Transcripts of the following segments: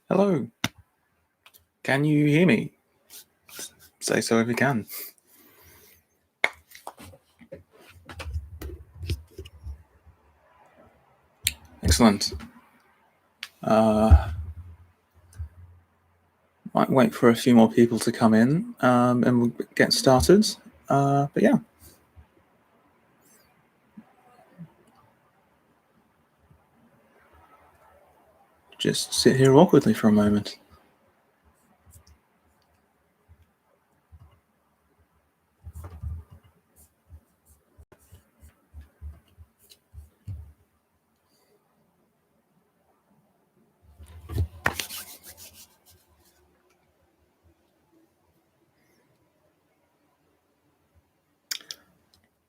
Hello. Can you hear me? Say so if you can. Excellent. Might wait for a few more people to come in and we'll get started. But yeah. Just sit here awkwardly for a moment.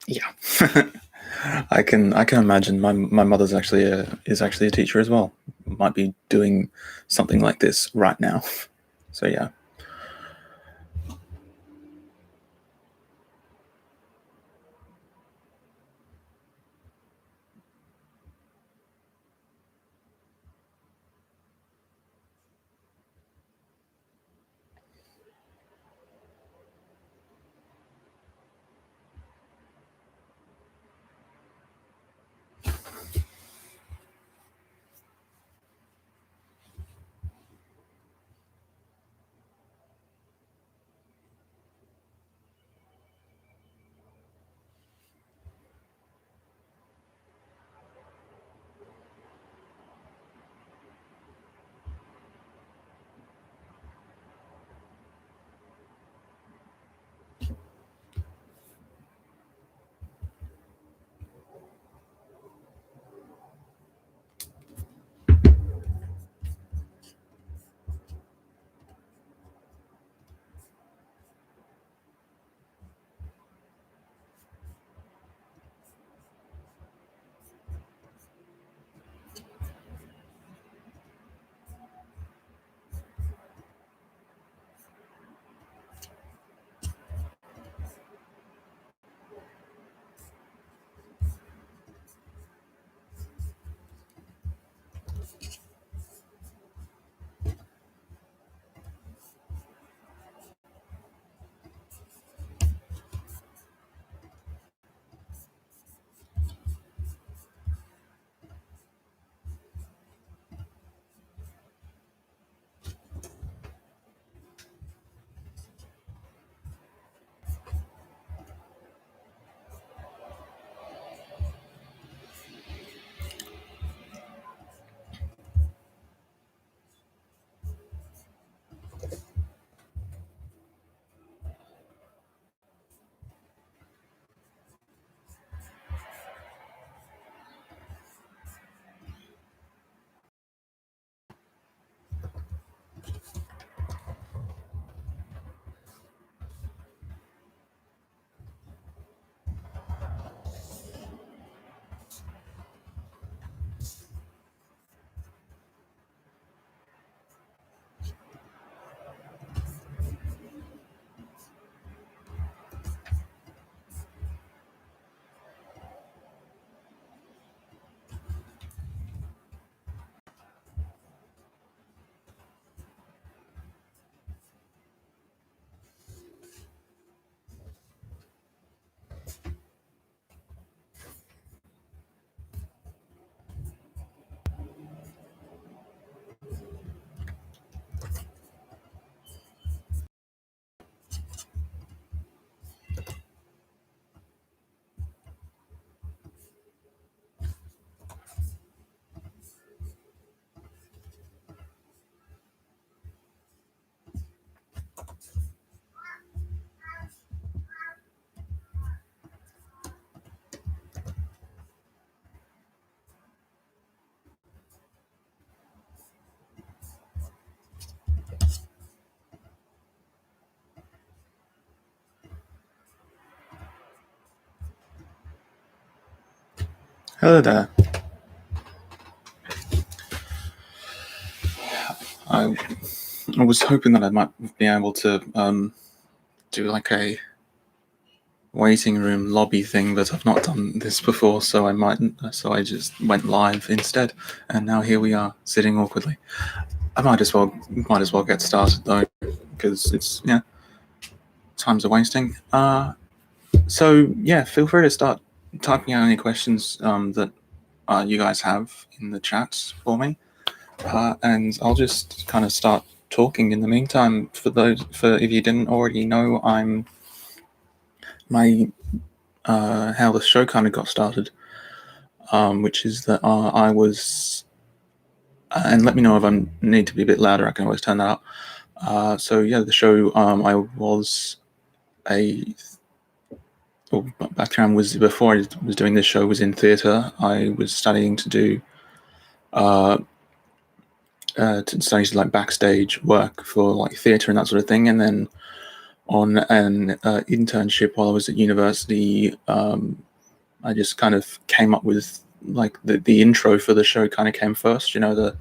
Yeah. I can imagine my mother's actually a teacher as well. Might be doing something like this right now. So yeah. Hello there. I, I was hoping that I might be able to do like a waiting room lobby thing, but I've not done this before, so I mightn't. So I just went live instead, and now here we are sitting awkwardly. I might as well get started though, because it's times are wasting. So yeah, feel free to start typing out any questions that you guys have in the chats for me. And I'll just kind of start talking in the meantime. For if you didn't already know, I'm my how the show kind of got started, which is that I was, and let me know if I need to be a bit louder. I can always turn that up. So yeah, the show I was a well, background was before I was doing this show was in theatre. I was studying to do studying to like backstage work for like theatre and that sort of thing, and then on an internship while I was at university, I just kind of came up with like the intro for the show kind of came first, the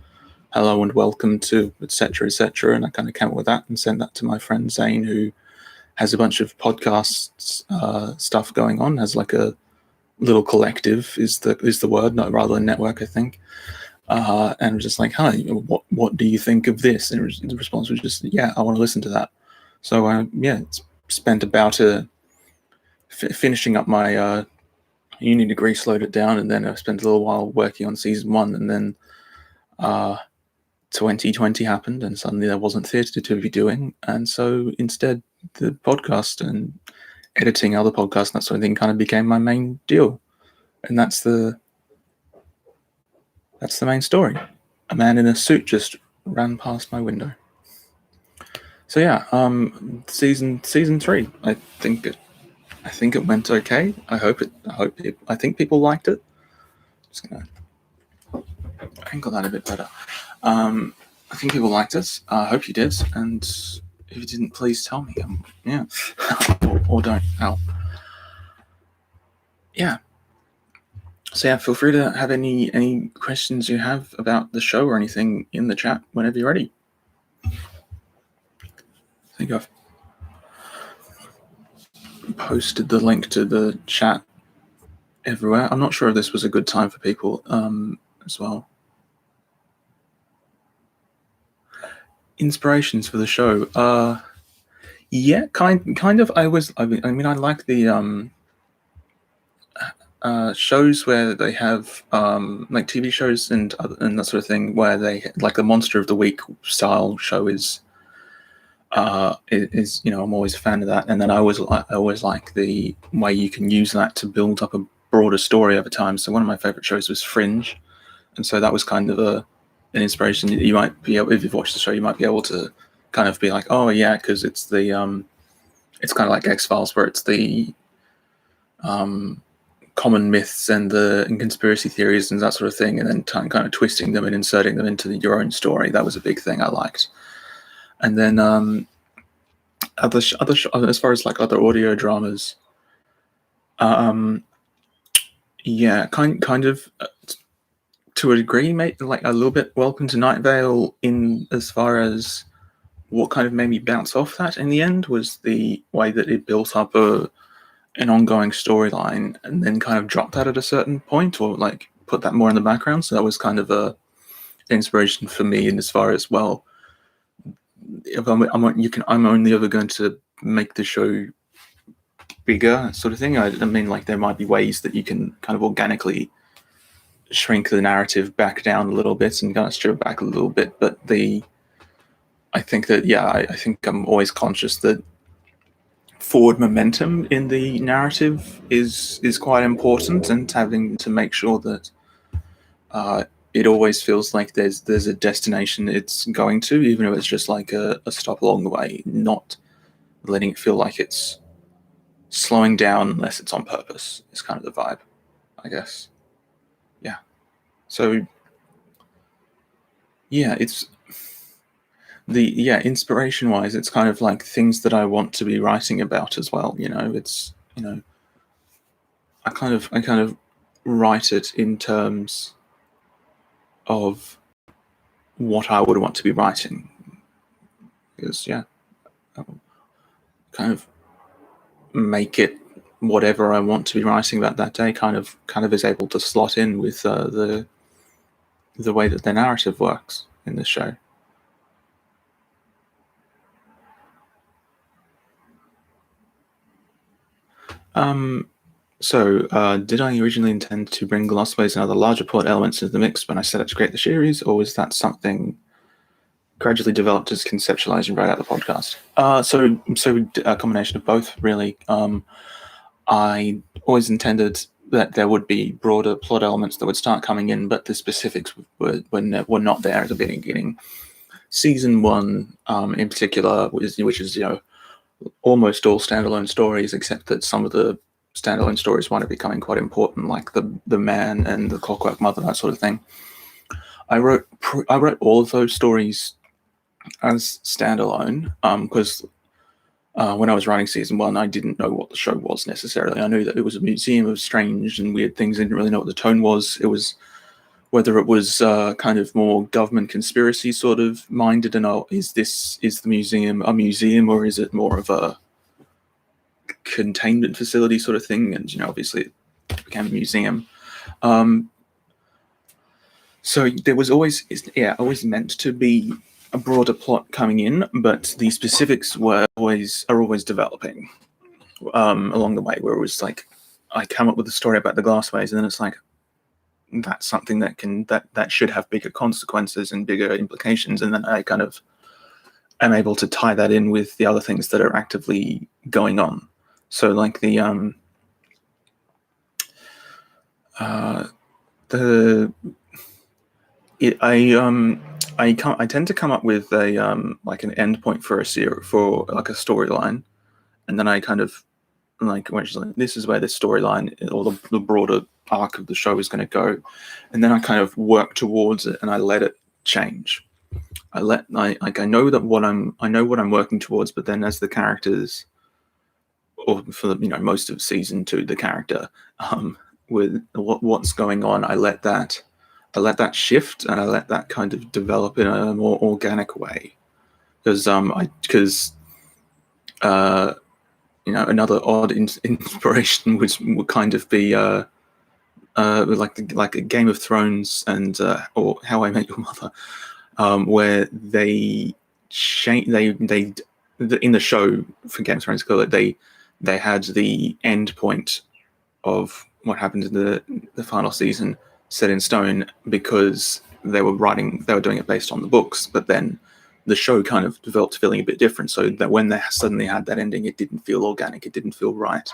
hello and welcome to etc., and I kind of came up with that and sent that to my friend Zane, who has a bunch of podcasts stuff going on, has like a little collective is the word, not rather than network, I think. And was just like, hi, what do you think of this? And the response was just, yeah, I want to listen to that. So spent about finishing up my uni degree, slowed it down, and then I spent a little while working on season 1, and then 2020 happened, and suddenly there wasn't theatre to be doing, and so instead the podcast and editing other podcasts and that sort of thing kind of became my main deal, and that's the main story. A man in a suit just ran past my window. So yeah, season 3. I think it went okay. I think people liked it. Just gonna angle that a bit better. I think people liked it. I hope you did, and if you didn't, please tell me. Or don't. Ow. Yeah. So yeah, feel free to have any questions you have about the show or anything in the chat whenever you're ready. I think I've posted the link to the chat everywhere. I'm not sure if this was a good time for people as well. Inspirations for the show. Yeah, kind of. I mean, I like the shows where they have like TV shows and that sort of thing, where they like the Monster of the Week style show is I'm always a fan of that. And then I always like the way you can use that to build up a broader story over time. So one of my favorite shows was Fringe, and so that was kind of an inspiration. You might be able, if you've watched the show, you might be able to kind of be like, oh yeah, because it's it's kind of like X-Files, where it's the common myths and conspiracy theories and that sort of thing, and then kind of twisting them and inserting them into your own story. That was a big thing I liked. And then as far as like other audio dramas, yeah, kind of to a degree, like a little bit Welcome to Night Vale, in as far as what kind of made me bounce off that in the end was the way that it built up an ongoing storyline and then kind of dropped that at a certain point, or like put that more in the background. So that was kind of a inspiration for me. And as far as, well, if I'm only ever going to make the show bigger, sort of thing. I mean, like, there might be ways that you can kind of organically shrink the narrative back down a little bit and kind of strip it back a little bit. But I think that, yeah, I think I'm always conscious that forward momentum in the narrative is quite important, and having to make sure that it always feels like there's a destination it's going to, even if it's just like a stop along the way, not letting it feel like it's slowing down unless it's on purpose, is kind of the vibe, I guess. Yeah. So yeah, it's inspiration wise, it's kind of like things that I want to be writing about as well. It's I kind of write it in terms of what I would want to be writing, because I'll kind of make it whatever I want to be writing about that day. Kind of is able to slot in with the way that the narrative works in this show. So, did I originally intend to bring Glossways and other larger plot elements into the mix when I set out to create the series, or was that something gradually developed as conceptualized and right out of the podcast? So a combination of both, really. I always intended that there would be broader plot elements that would start coming in, but the specifics were not there at the beginning. Season 1, in particular, which is almost all standalone stories, except that some of the standalone stories wind up becoming quite important, like the man and the Clockwork Mother, that sort of thing. I wrote all of those stories as standalone, because when I was writing season 1, I didn't know what the show was necessarily. I knew that it was a museum of strange and weird things. I didn't really know what the tone was. It was whether it was kind of more government conspiracy sort of minded, and is the museum a museum, or is it more of a containment facility sort of thing? And obviously it became a museum. So there was always meant to be a broader plot coming in, but the specifics are always developing along the way, where it was like I come up with a story about the Glassways, and then it's like that's something that should have bigger consequences and bigger implications, and then I kind of am able to tie that in with the other things that are actively going on. So like I tend to come up with a like an endpoint for like a storyline, and then I kind of like this is where this storyline or the broader arc of the show is going to go, and then I kind of work towards it and I let it change. I know what I'm working towards, but then as the characters, or for most of season 2, the character with what's going on, I let that shift, and I let that kind of develop in a more organic way, because another odd inspiration would kind of be like a Game of Thrones and or How I Met Your Mother, where they in the show for Game of Thrones, they had the end point of what happened in the final season set in stone, because they were doing it based on the books, but then the show kind of developed feeling a bit different, so that when they suddenly had that ending, it didn't feel organic, it didn't feel right.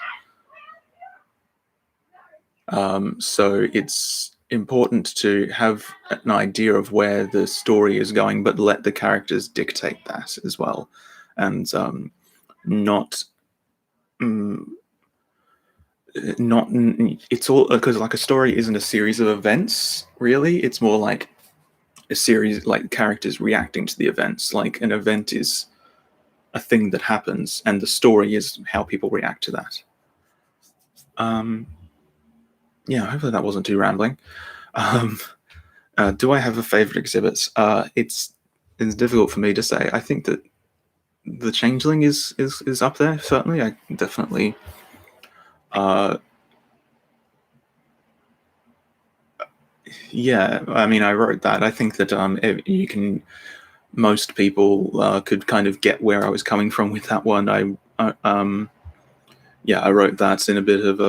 So it's important to have an idea of where the story is going, but let the characters dictate that as well, and not it's all, because like a story isn't a series of events really, it's more like a series, like characters reacting to the events. Like an event is a thing that happens, and the story is how people react to that. Hopefully that wasn't too rambling. Do I have a favorite exhibit? It's difficult for me to say. I think that the Changeling is up there, certainly. I definitely I mean, I wrote that. I think that most people could kind of get where I was coming from with that one. I wrote that in a bit of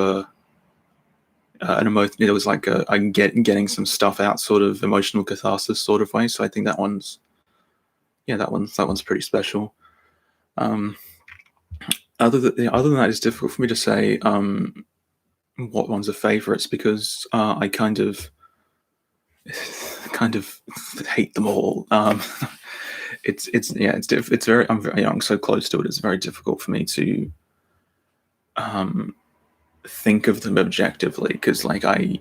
an emotion. It was like I'm getting some stuff out, sort of emotional catharsis sort of way. So I think that one's pretty special. Other than that, it's difficult for me to say what ones are favorites, because I kind of hate them all. It's very, I'm so close to it. It's very difficult for me to think of them objectively, because like I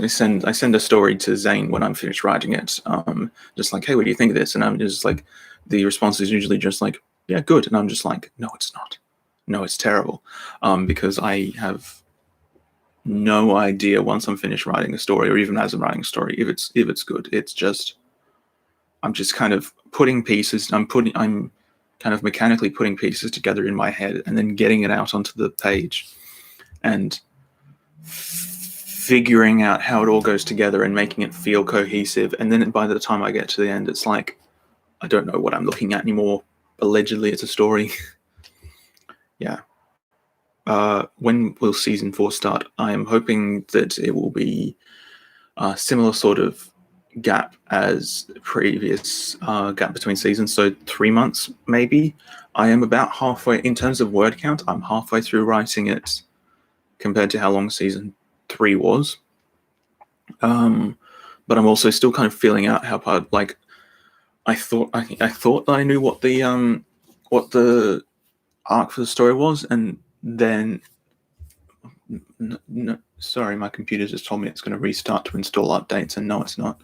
send a story to Zane when I'm finished writing it, just like, hey, what do you think of this? And I'm just like, the response is usually just like, yeah, good. And I'm just like, no, it's not. No, it's terrible. Because I have no idea once I'm finished writing a story, or even as I'm writing a story, if it's good. It's just I'm just kind of putting pieces. I'm kind of mechanically putting pieces together in my head and then getting it out onto the page and figuring out how it all goes together and making it feel cohesive. And then by the time I get to the end, it's like I don't know what I'm looking at anymore. Allegedly, it's a story. Yeah. When will season 4 start? I am hoping that it will be a similar sort of gap as the previous gap between seasons, so 3 months maybe. I am about halfway in terms of word count. I'm halfway through writing it compared to how long season 3 was. But I'm also still kind of feeling out how part. Like I thought that I knew what the arc for the story was, and then no, sorry, my computer just told me it's going to restart to install updates, and no, it's not.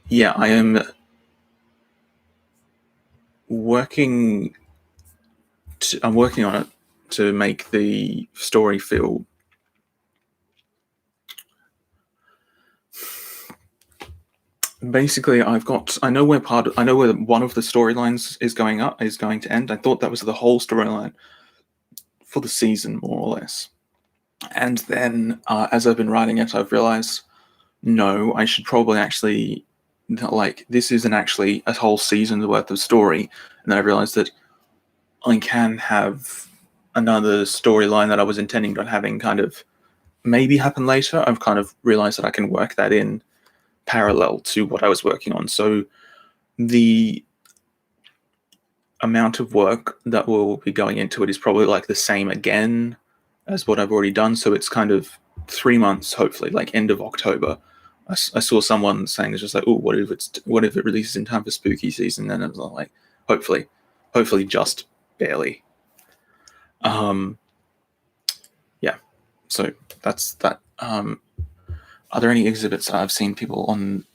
Yeah, I am working. I'm working on it to make the story feel. Basically, I know where one of the storylines is going to end. I thought that was the whole storyline for the season, more or less. And then, as I've been writing it, I've realized, no, I should probably actually, like, this isn't actually a whole season's worth of story. And then I realized that I can have another storyline that I was intending on having kind of maybe happen later. I've kind of realized that I can work that in parallel to what I was working on. So the amount of work that will be going into it is probably like the same again as what I've already done. So it's kind of 3 months, hopefully, like end of October. I saw someone saying it's just like, oh, what if it releases in time for spooky season? And I was like, hopefully just barely. Yeah. So that's that. Are there any exhibits I've seen people on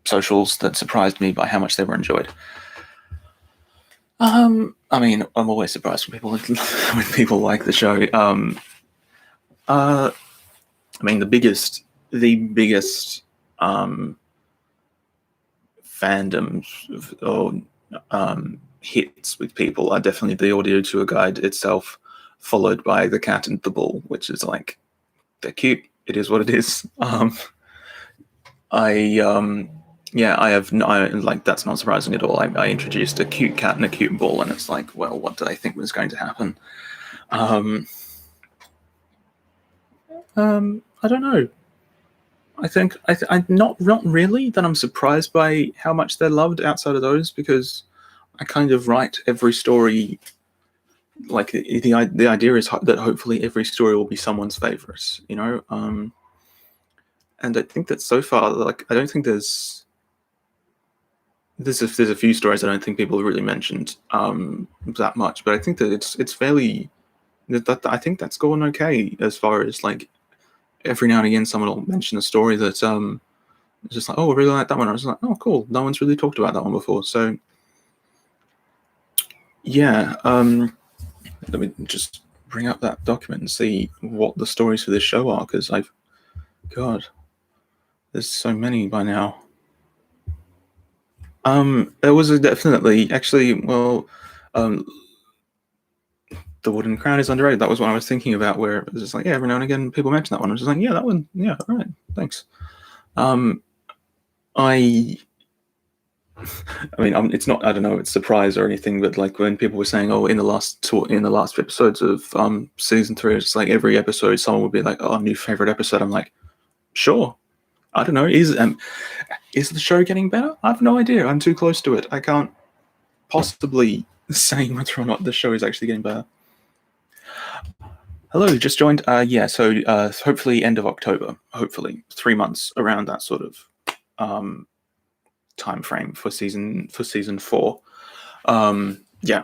socials that surprised me by how much they were enjoyed? I mean, I'm always surprised when people like the show. I mean, the biggest fandoms or hits with people are definitely the audio tour guide itself, followed by the cat and the bull, which is like, they're cute. It is what it is. Like, that's not surprising at all. I introduced a cute cat and a cute bull, and it's like, well, what did I think was going to happen? I don't know. I think I'm not really that I'm surprised by how much they're loved outside of those, because I kind of write every story. Like the idea is that hopefully every story will be someone's favorite, you know. And I think that so far, like, I don't think there's a few stories I don't think people have really mentioned that much, but I think that it's fairly that I think that's going okay, as far as like every now and again someone will mention a story that it's just like, oh, I really like that one. I was like, oh, cool, no one's really talked about that one before. So yeah, let me just bring up that document and see what the stories for this show are, because God, there's so many by now. There was definitely, actually, well, The Wooden Crown is underrated. That was what I was thinking about, where it was just like, yeah, every now and again people mention that one. I was just like, yeah, that one, yeah, all right, thanks. I mean, it's not, I don't know, it's surprise or anything, but like when people were saying, oh, in the last episodes of season 3, it's like every episode someone would be like, oh, new favorite episode. I'm like, sure. I don't know. Is the show getting better? I have no idea. I'm too close to it. I can't possibly say whether or not the show is actually getting better. Hello, just joined. Yeah, so hopefully end of October. Hopefully 3 months, around that sort of time frame for season 4. Yeah.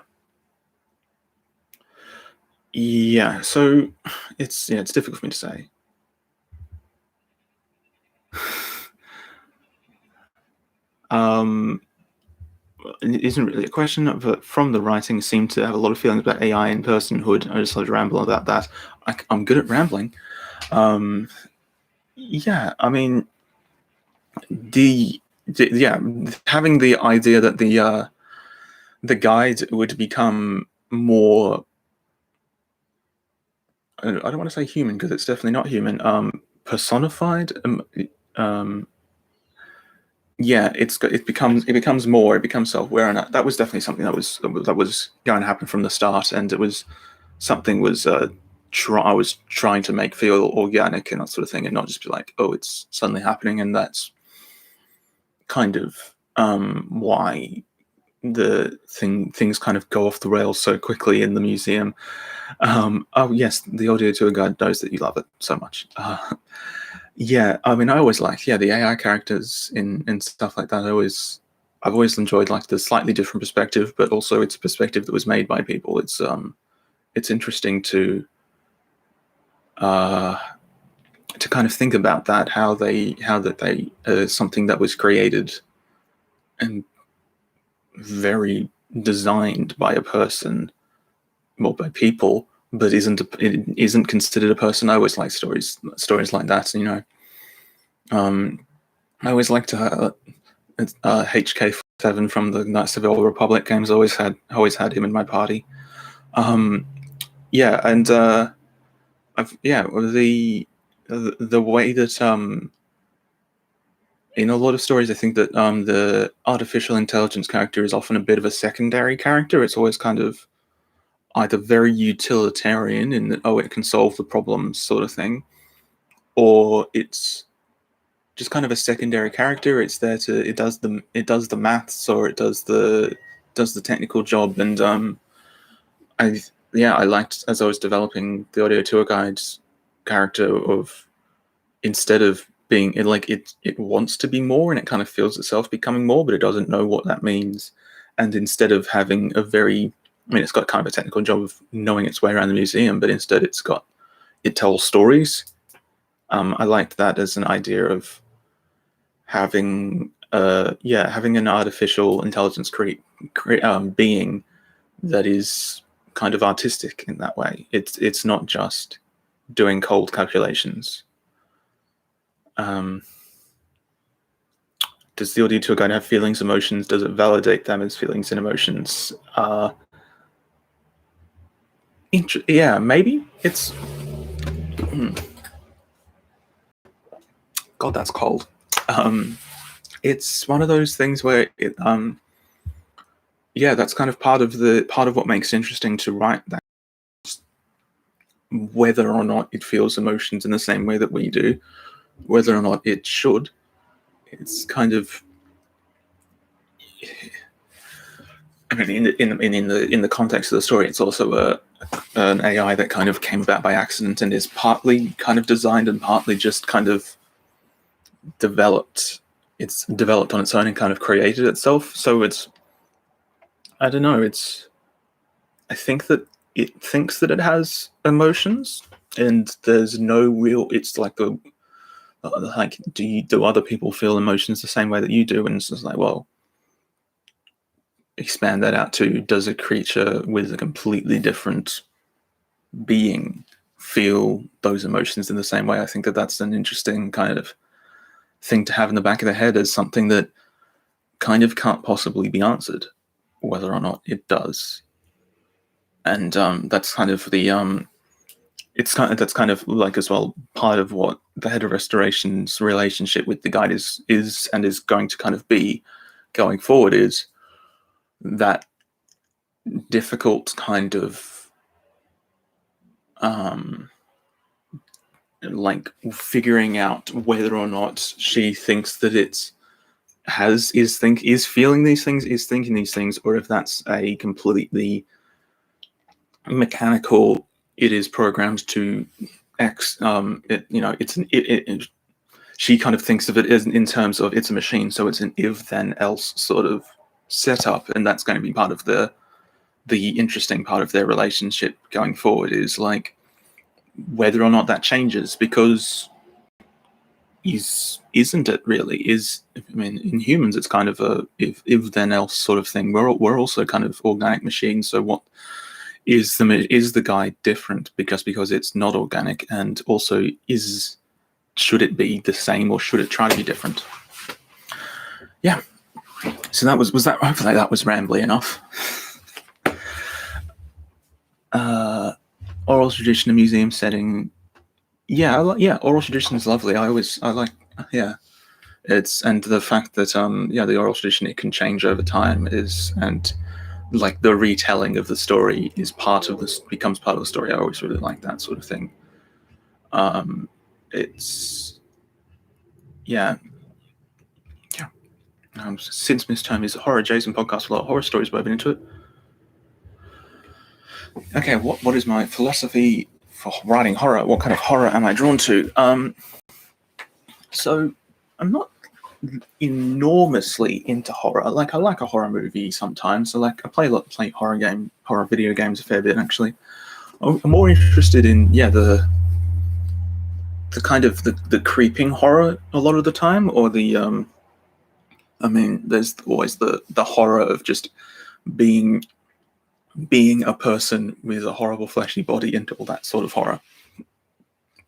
Yeah, so it's difficult for me to say. it isn't really a question, but from the writing, seemed to have a lot of feelings about AI and personhood. I just like to ramble about that. I'm good at rambling. Yeah, I mean, yeah, having the idea that the guide would become more. I don't want to say human because it's definitely not human. Personified. Um, yeah, it becomes more. It becomes self-aware, and that was definitely something that was going to happen from the start, and it was something was I was trying to make feel organic and that sort of thing, and not just be like, oh, it's suddenly happening, and that's kind of why things kind of go off the rails so quickly in the museum. Oh yes, the audio tour guide knows that you love it so much. Yeah, I mean, I always liked the AI characters in stuff like that. I've always enjoyed like the slightly different perspective, but also it's a perspective that was made by people. It's interesting uh, to kind of think about that, how that they something that was created and very designed by a person, well, by people, but it isn't considered a person. I always like stories like that. You know, I always liked HK7 from the Knights of the Old Republic games. Always had him in my party. Yeah, and the way that in a lot of stories, I think that the artificial intelligence character is often a bit of a secondary character. It's always kind of either very utilitarian in that, oh, it can solve the problems sort of thing, or it's just kind of a secondary character. It's there to it does the maths, or it does the technical job. And I liked, as I was developing the audio tour guide's character, of instead of being it wants to be more, and it kind of feels itself becoming more, but it doesn't know what that means. And instead of having it's got kind of a technical job of knowing its way around the museum, but instead it tells stories. I liked that as an idea of having having an artificial intelligence being that is kind of artistic in that way. It's not just doing cold calculations. Does the audio tour guide have feelings, emotions? Does it validate them as feelings and emotions? Yeah, maybe it's. God, that's cold. It's one of those things where that's kind of part of what makes it interesting to write that, whether or not it feels emotions in the same way that we do, whether or not it should. It's kind of, I mean, in the context of the story, it's also an AI that kind of came about by accident and is partly kind of designed and partly just kind of developed. It's developed on its own and kind of created itself. So it's, I don't know. I think that it thinks that it has emotions, and there's no real. It's like do other people feel emotions the same way that you do? And it's just like, well, expand that out to, does a creature with a completely different being feel those emotions in the same way? I think that that's an interesting kind of thing to have in the back of the head as something that kind of can't possibly be answered, whether or not it does. And that's kind of that's kind of like, as well, part of what the head of restoration's relationship with the guide is and is going to kind of be going forward, is that difficult kind of like figuring out whether or not she thinks that is feeling these things, is thinking these things, or if that's a completely mechanical, it is programmed to X. She kind of thinks of it as in terms of it's a machine, so it's an if then else sort of setup, and that's going to be part of the interesting part of their relationship going forward, is like whether or not that changes, because isn't it really? I mean, in humans, it's kind of a if then else sort of thing. We're also kind of organic machines. So what is the guy different because it's not organic, and also should it be the same or should it try to be different? Yeah. So that was that. Hopefully that was rambly enough. Oral tradition, a museum setting. Yeah, oral tradition is lovely. I like. Yeah, it's and the fact that the oral tradition, it can change over time, and like the retelling of the story becomes part of the story. I always really like that sort of thing. It's yeah. Since Mistholme is a horror adjacent podcast with a lot of horror stories woven into it. Okay, what is my philosophy for writing horror? What kind of horror am I drawn to? So I'm not enormously into horror. Like, I like a horror movie sometimes. So like I play horror video games a fair bit actually. I'm more interested in the kind of the creeping horror a lot of the time, or the I mean, there's always the horror of just being a person with a horrible fleshy body and all that sort of horror.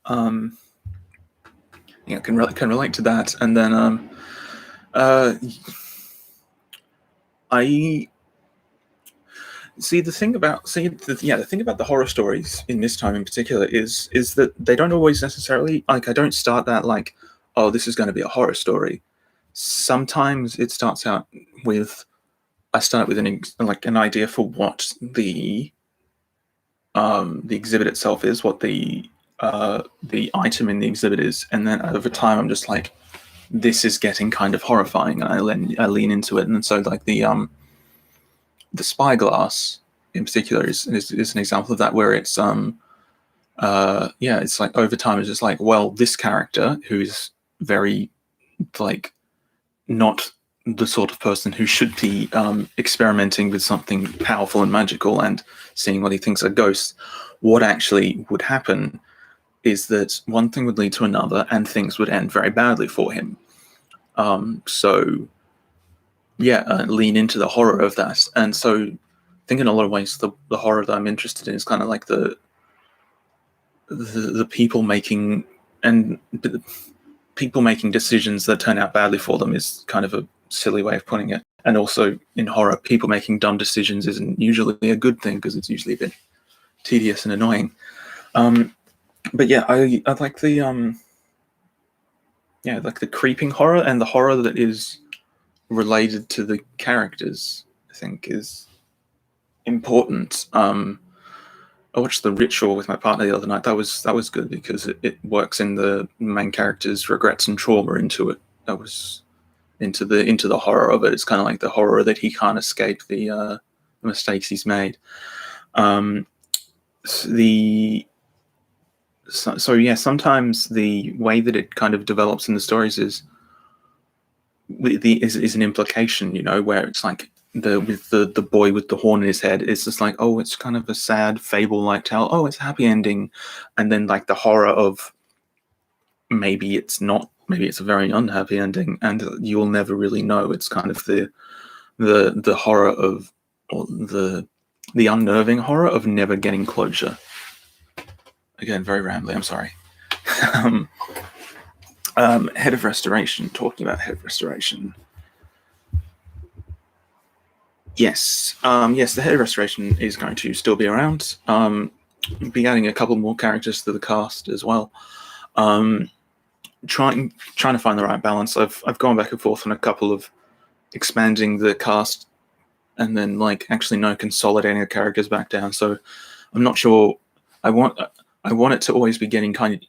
Can relate to that. And then I see the thing about the horror stories in Mistholme in particular is that they don't always necessarily, like, I don't start that like, oh, this is going to be a horror story. Sometimes it starts out with an idea for what the exhibit itself is, what the item in the exhibit is, and then over time I'm just like, this is getting kind of horrifying, and I lean into it. And so like the spyglass in particular is an example of that, where it's it's like over time it's just like, well, this character who's very like not the sort of person who should be experimenting with something powerful and magical and seeing what he thinks are ghosts, what actually would happen is that one thing would lead to another and things would end very badly for him. Lean into the horror of that. And so I think in a lot of ways the horror that I'm interested in is kind of like the people making decisions that turn out badly for them is kind of a silly way of putting it. And also in horror, people making dumb decisions isn't usually a good thing, because it's usually a bit tedious and annoying. But yeah, I like the like the creeping horror, and the horror that is related to the characters, I think, is important. I watched The Ritual with my partner the other night. That was good because it works in the main character's regrets and trauma into it. That was into the horror of it. It's kind of like the horror that he can't escape the mistakes he's made. Sometimes the way that it kind of develops in the stories is an implication, where it's like the boy with the horn in his head. It's just like, oh, it's kind of a sad fable-like tale. Oh, it's a happy ending, and then like the horror of maybe it's not. Maybe it's a very unhappy ending, and you'll never really know. It's kind of the horror of, or the unnerving horror of never getting closure. Again, very rambly. I'm sorry. Head of Restoration. Talking about Head of Restoration. Yes. The Head of Restoration is going to still be around. Be adding a couple more characters to the cast as well. Trying to find the right balance. I've gone back and forth on a couple of expanding the cast and then like actually consolidating the characters back down. So I'm not sure. I want it to always be getting kind of.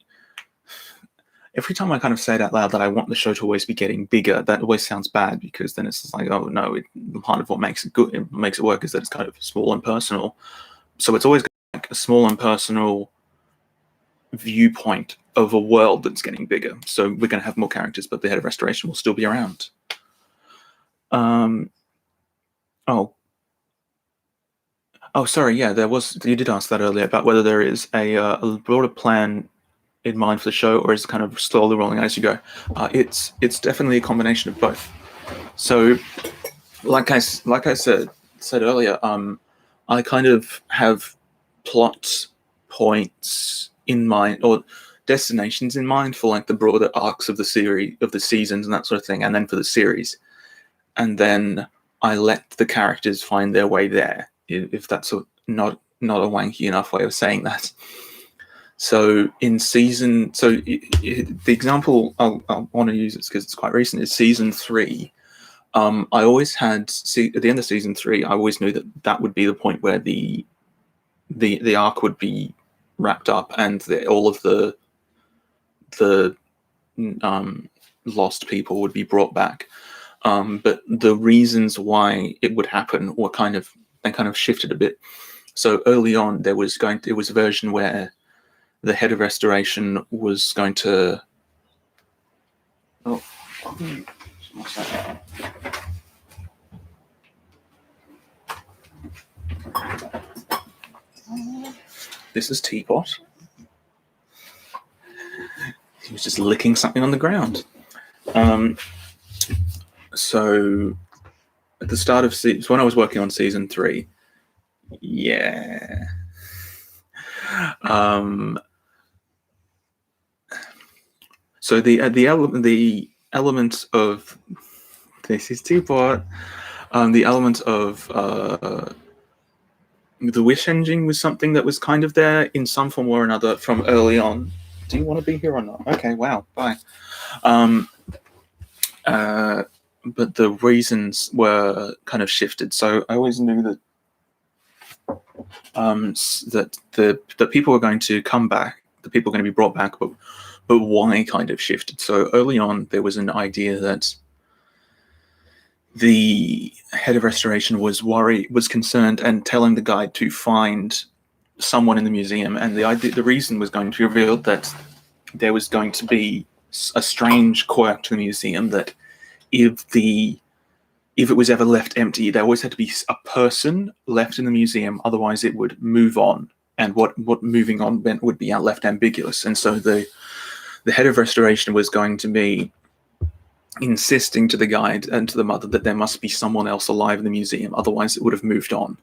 Every time I kind of say it out loud that I want the show to always be getting bigger, that always sounds bad, because then it's just like, oh no, part of what makes it good, it makes it work, is that it's kind of small and personal. So it's always like a small and personal viewpoint of a world that's getting bigger. So we're going to have more characters, but the Head of Restoration will still be around. Sorry. Yeah, you did ask that earlier about whether there is a broader plan in mind for the show, or is it kind of slowly rolling as you go? It's definitely a combination of both. So, like I said earlier, I kind of have plot points in mind, or destinations in mind, for like the broader arcs of the series, of the seasons and that sort of thing, and then for the series, and then I let the characters find their way there, if that's not a wanky enough way of saying that. So in season, the example I want to use it because it's quite recent, is season 3. I always had, at the end of season 3, I always knew that would be the point where the arc would be wrapped up, and all of the lost people would be brought back. But the reasons why it would happen were kind of shifted a bit. So early on, there was a version where the head of restoration was going to. Oh. This is Teapot. He was just licking something on the ground. So at the start of when I was working on season 3, yeah. So the element of this is Teapot. The element of the wish engine was something that was kind of there in some form or another from early on. Do you want to be here or not? Okay, wow, bye. But the reasons were kind of shifted. So I always knew that that people were going to come back, the people were going to be brought back, but why kind of shifted. So early on, there was an idea that the head of restoration was concerned and telling the guide to find someone in the museum, and the reason was going to be revealed that there was going to be a strange quirk to the museum, that if it was ever left empty, there always had to be a person left in the museum, otherwise it would move on, and what moving on meant would be left ambiguous. And so the head of restoration was going to be insisting to the guide and to the mother that there must be someone else alive in the museum, otherwise it would have moved on.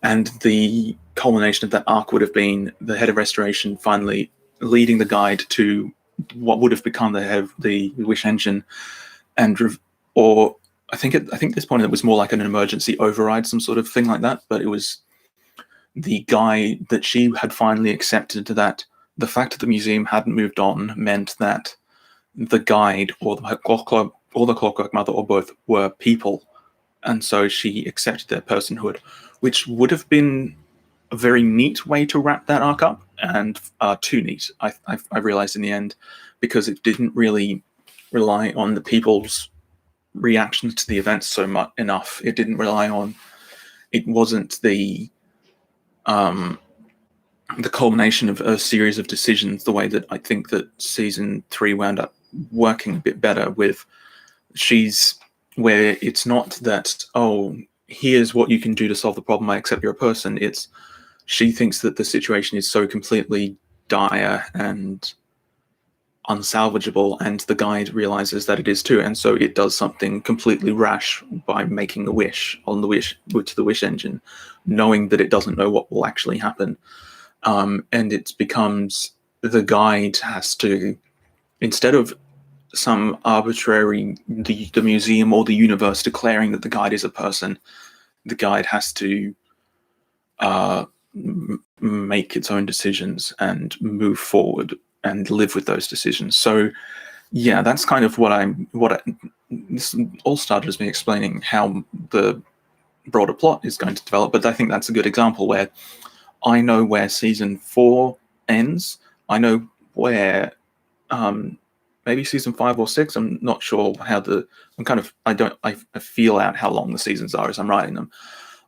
And the culmination of that arc would have been the head of restoration finally leading the guide to what would have become the head of the wish engine, or I think at this point it was more like an emergency override, some sort of thing like that. But it was the guide that she had finally accepted that the fact that the museum hadn't moved on meant that the guide or the clockwork mother or both were people, and so she accepted their personhood, which would have been a very neat way to wrap that arc up, and too neat, I realized in the end, because it didn't really rely on the people's reactions to the events so much enough. It didn't rely on. It wasn't the culmination of a series of decisions, the way that I think that season 3 wound up working a bit better with. Where it's not that, oh, here's what you can do to solve the problem, I accept you're a person. It's she thinks that the situation is so completely dire and unsalvageable, and the guide realizes that it is too, and so it does something completely rash by making a wish on the wish engine, knowing that it doesn't know what will actually happen. And it becomes the guide has to, instead of some arbitrary the museum or the universe declaring that the guide is a person, the guide has to make its own decisions and move forward and live with those decisions. So yeah, that's kind of this all started as me explaining how the broader plot is going to develop. But I think that's a good example where I know where season 4 ends. I know where maybe season 5 or 6. I'm not sure how I feel out how long the seasons are as I'm writing them.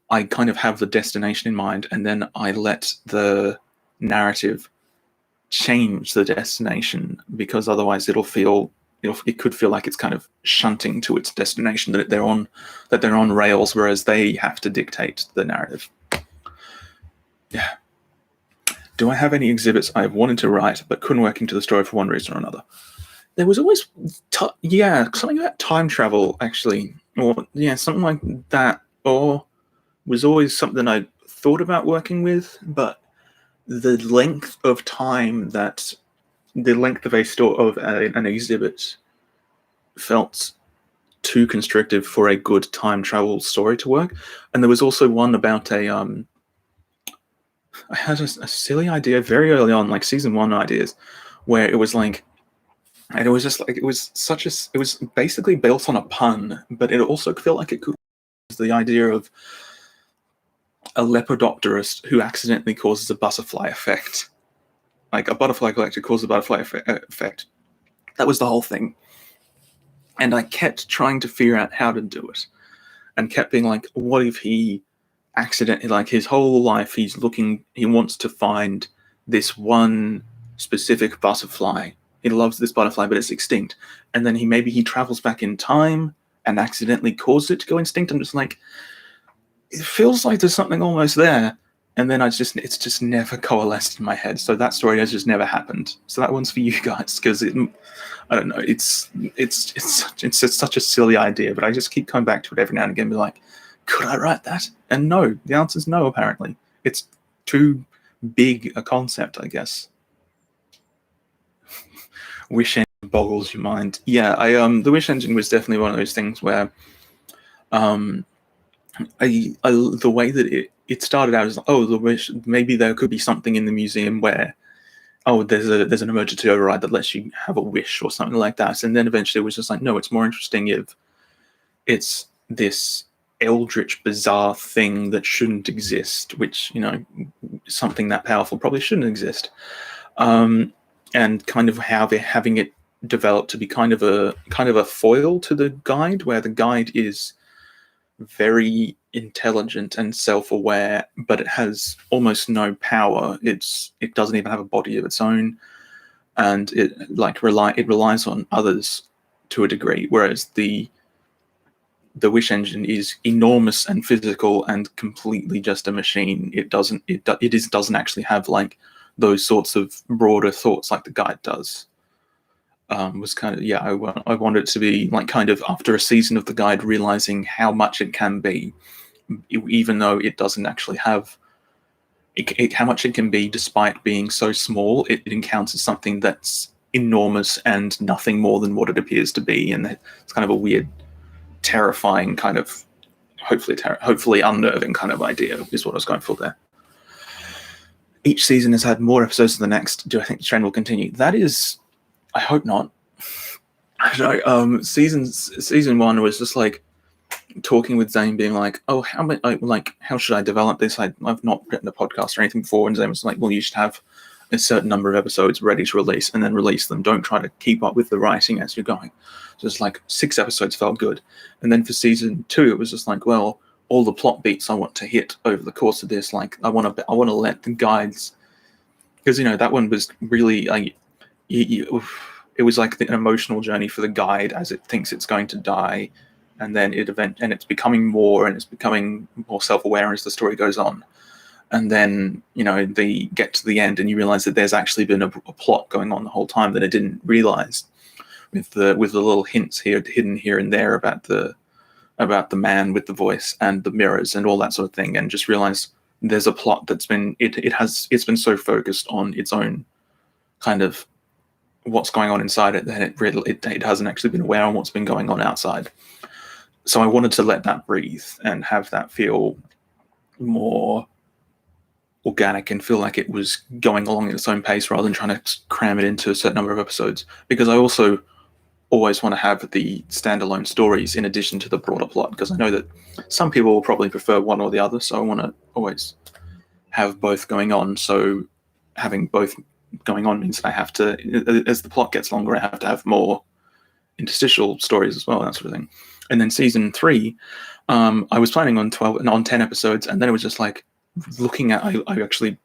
I kind of have the destination in mind, and then I let the narrative change the destination, because otherwise it could feel like it's kind of shunting to its destination, that they're on rails, whereas they have to dictate the narrative. Yeah. do I have any exhibits I've wanted to write but couldn't work into the story for one reason or another? There was always, something about time travel, actually, or something like that, or was always something I thought about working with, but the length of time the length of an exhibit felt too constrictive for a good time travel story to work. And there was also one about I had a silly idea very early on, like season 1 ideas, where it was like, and it was just like, it was basically built on a pun, but it also felt like it could the idea of a lepidopterist who accidentally causes a butterfly effect. Like a butterfly collector causes a butterfly effect. That was the whole thing. And I kept trying to figure out how to do it. And kept being like, what if he accidentally, like his whole life, he wants to find this one specific butterfly. He loves this butterfly, but it's extinct. And then maybe he travels back in time and accidentally causes it to go extinct. I'm just like, it feels like there's something almost there. And then it's just never coalesced in my head. So that story has just never happened. So that one's for you guys, because I don't know. It's such a silly idea, but I just keep coming back to it every now and again, be like, could I write that? And no, the answer's no. Apparently, it's too big a concept, I guess. Wish engine boggles your mind. Yeah, the Wish engine was definitely one of those things where, the way that it started out as, oh, the wish, maybe there could be something in the museum where, oh, there's an emergency override that lets you have a wish or something like that. And then eventually it was just like, no, it's more interesting if it's this eldritch, bizarre thing that shouldn't exist, which, something that powerful probably shouldn't exist. And kind of how they're having it develop to be kind of a foil to the guide, where the guide is very intelligent and self-aware, but it has almost no power. It doesn't even have a body of its own, and it relies on others to a degree, whereas the Wish engine is enormous and physical and completely just a machine. It doesn't actually have like those sorts of broader thoughts like the guide does. Was kind of, I wanted it to be like, kind of after a season of the guide, realizing how much it can be, even though it doesn't actually have how much it can be, despite being so small. It encounters something that's enormous and nothing more than what it appears to be, and it's kind of a weird, terrifying kind of, hopefully unnerving kind of idea is what I was going for there. Each season has had more episodes than the next. Do I think the trend will continue? That is, I hope not. I don't know. Season 1 was just like talking with Zane, being like, "Oh, how should I develop this? I've not written a podcast or anything before." And Zane was like, "Well, you should have a certain number of episodes ready to release, and then release them. Don't try to keep up with the writing as you're going." So it's like 6 episodes felt good, and then for season 2, it was just like, well, all the plot beats I want to hit over the course of this, like I want to let the guides, because that one was really it was like an emotional journey for the guide as it thinks it's going to die, and then it's becoming more, and it's becoming more self-aware as the story goes on. And then they get to the end and you realize that there's actually been a plot going on the whole time that I didn't realize, with the little hints hidden here and there about the man with the voice and the mirrors and all that sort of thing, and just realize there's a plot that's been it's been so focused on its own kind of what's going on inside it that it hasn't actually been aware of what's been going on outside. So I wanted to let that breathe and have that feel more organic and feel like it was going along at its own pace, rather than trying to cram it into a certain number of episodes, because I also always want to have the standalone stories in addition to the broader plot, because I know that some people will probably prefer one or the other, so I want to always have both going on. So having both going on means that I have to, as the plot gets longer, I have to have more interstitial stories as well, that sort of thing. And then season 3, I was planning on 10 episodes, and then it was just like, looking at, I actually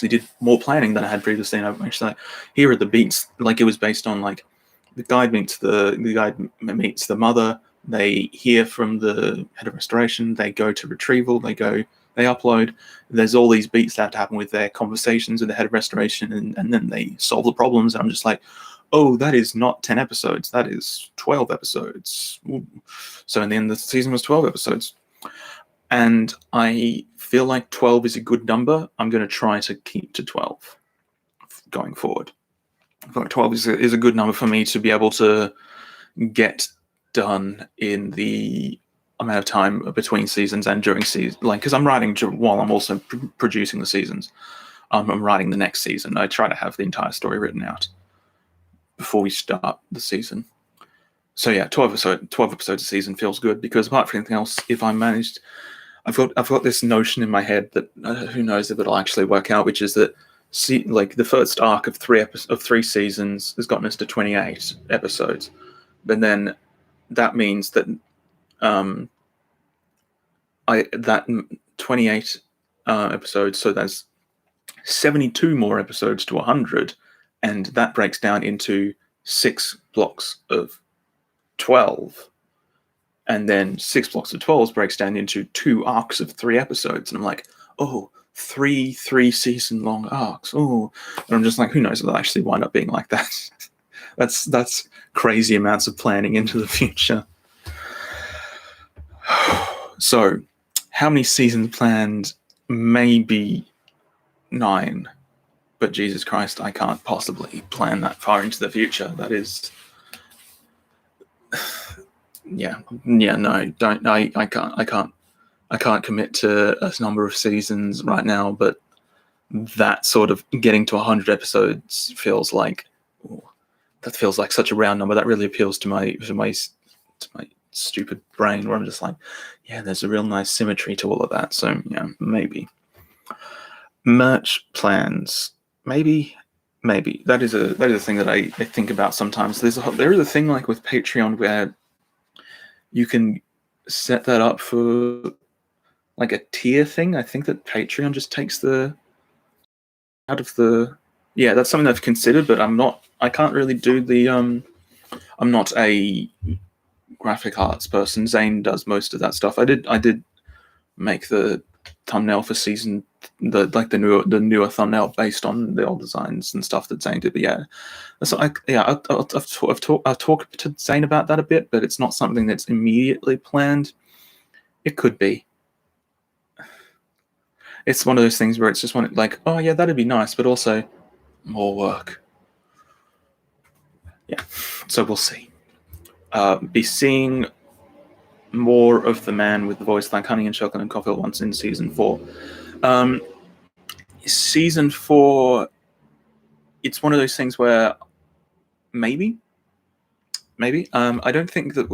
did more planning than I had previously, and I actually, like, here are the beats. Like, it was based on like the guide meets the mother. They hear from the head of restoration. They go to retrieval. They go They upload. There's all these beats that have to happen with their conversations with the head of restoration, and then they solve the problems. And I'm just like, oh, that is not 10 episodes. That is 12 episodes. Ooh. So in the end, the season was 12 episodes. And I feel like 12 is a good number. I'm going to try to keep to 12 going forward. I feel like 12 is a good number for me to be able to get done in the amount of time between seasons and during season, like, because I'm writing while I'm also producing the seasons. I'm writing the next season. I try to have the entire story written out before we start the season. So yeah, 12 episodes a season feels good, because apart from anything else, if I managed, I've got this notion in my head that who knows if it'll actually work out, which is that like the first arc of three seasons has gotten us to 28 episodes, but then that means that that 28 episodes, so there's 72 more episodes to 100, and that breaks down into 6 blocks of 12, and then 6 blocks of 12 breaks down into 2 arcs of 3 episodes, and I'm like, oh, 3 season long arcs. Oh, and I'm just like, who knows if it'll actually wind up being like that. that's crazy amounts of planning into the future. So how many seasons planned? Maybe 9, but Jesus Christ, I can't possibly plan that far into the future. That is, no, don't. I can't commit to a number of seasons right now, but that sort of getting to 100 episodes feels like, that feels like such a round number. That really appeals to my stupid brain, where I'm just like, yeah, there's a real nice symmetry to all of that. So yeah, maybe. Merch plans, maybe that is a thing that I think about sometimes. There is a thing like with Patreon where you can set that up for like a tier thing. I think that Patreon just takes the out of the, yeah, that's something I've considered, but I can't really do the I'm not a graphic arts person. Zane does most of that stuff. I did make the thumbnail for season, the newer thumbnail based on the old designs and stuff that Zane did. But yeah, so I've talked to Zane about that a bit, but it's not something that's immediately planned. It could be. It's one of those things where it's just like, oh yeah, that'd be nice, but also more work. Yeah, so we'll see. Be seeing more of the man with the voice like Honey and Chocolate and Coffee once in season 4. Season 4, it's one of those things where maybe. I don't think that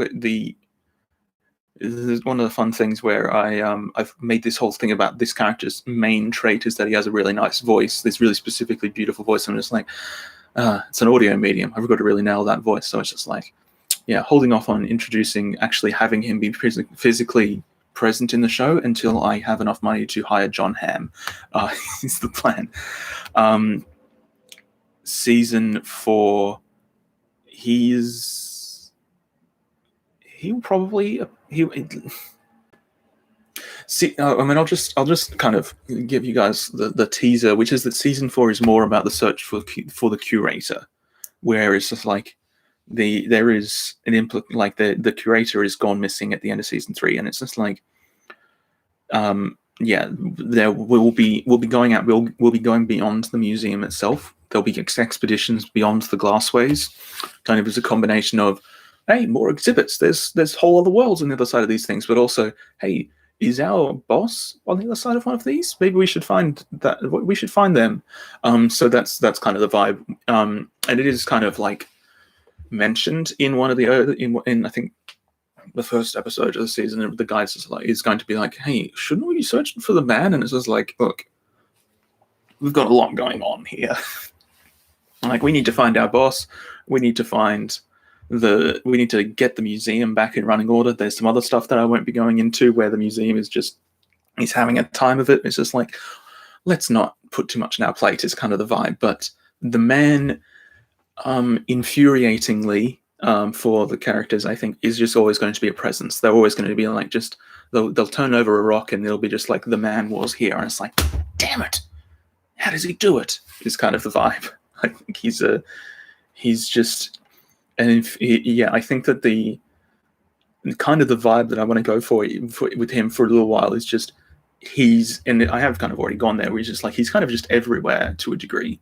this is one of the fun things where I've made this whole thing about this character's main trait is that he has a really nice voice, this really specifically beautiful voice. I'm just like, it's an audio medium. I've got to really nail that voice. So it's just like, yeah, holding off on actually having him be physically present in the show until I have enough money to hire John Hamm is the plan. Season 4, he'll probably see. I mean, I'll just kind of give you guys the teaser, which is that season 4 is more about the search for the curator, where it's just like there is an like the curator is gone missing at the end of season 3, and it's just like, yeah, we'll be going out. We'll be going beyond the museum itself. There'll be expeditions beyond the glassways, kind of as a combination of, hey, more exhibits. There's whole other worlds on the other side of these things, but also, hey, is our boss on the other side of one of these? Maybe we should find that. We should find them. So that's kind of the vibe. And it is kind of like mentioned in one of the in I think the first episode of the season. The guys is going to be like, hey, shouldn't we be searching for the man? And it's just like, look, we've got a lot going on here. Like, we need to find our boss. We need to get the museum back in running order. There's some other stuff that I won't be going into where the museum is having a time of it. It's just like, let's not put too much on our plate is kind of the vibe. But the man, infuriatingly, for the characters, I think, is just always going to be a presence. They're always going to be like just they'll turn over a rock and they'll be just like, the man was here, and it's like, damn it, how does he do it? Is kind of the vibe. I think he's just, and I think that the kind of the vibe that I want to go for with him for a little while is just and I have kind of already gone there, where he's just like, he's kind of just everywhere to a degree.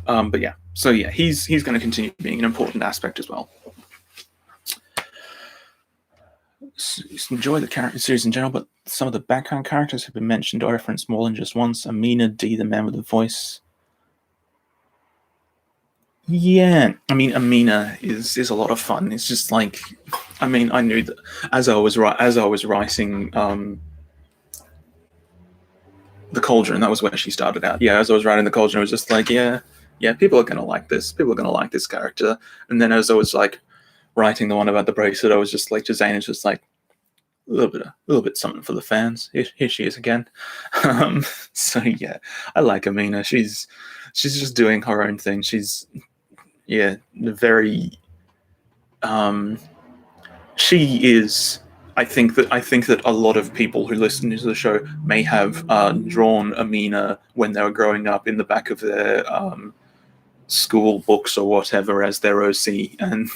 But yeah, so yeah, he's going to continue being an important aspect as well. Enjoy the character series in general, but some of the background characters have been mentioned or referenced more than just once. Amina D, the man with the voice. Yeah, I mean, Amina is a lot of fun. It's just like, I mean, I knew that as I was writing the Cauldron, that was where she started out. Yeah, as I was writing the Cauldron, it was just like, yeah, people are gonna like this. People are gonna like this character. And then as I was like writing the one about the bracelet, I was just like, Jazane is just like a little bit something for the fans. Here she is again. So yeah, I like Amina. She's just doing her own thing. She's very. She is. I think that a lot of people who listen to the show may have drawn Amina when they were growing up in the back of their school books or whatever as their OC, and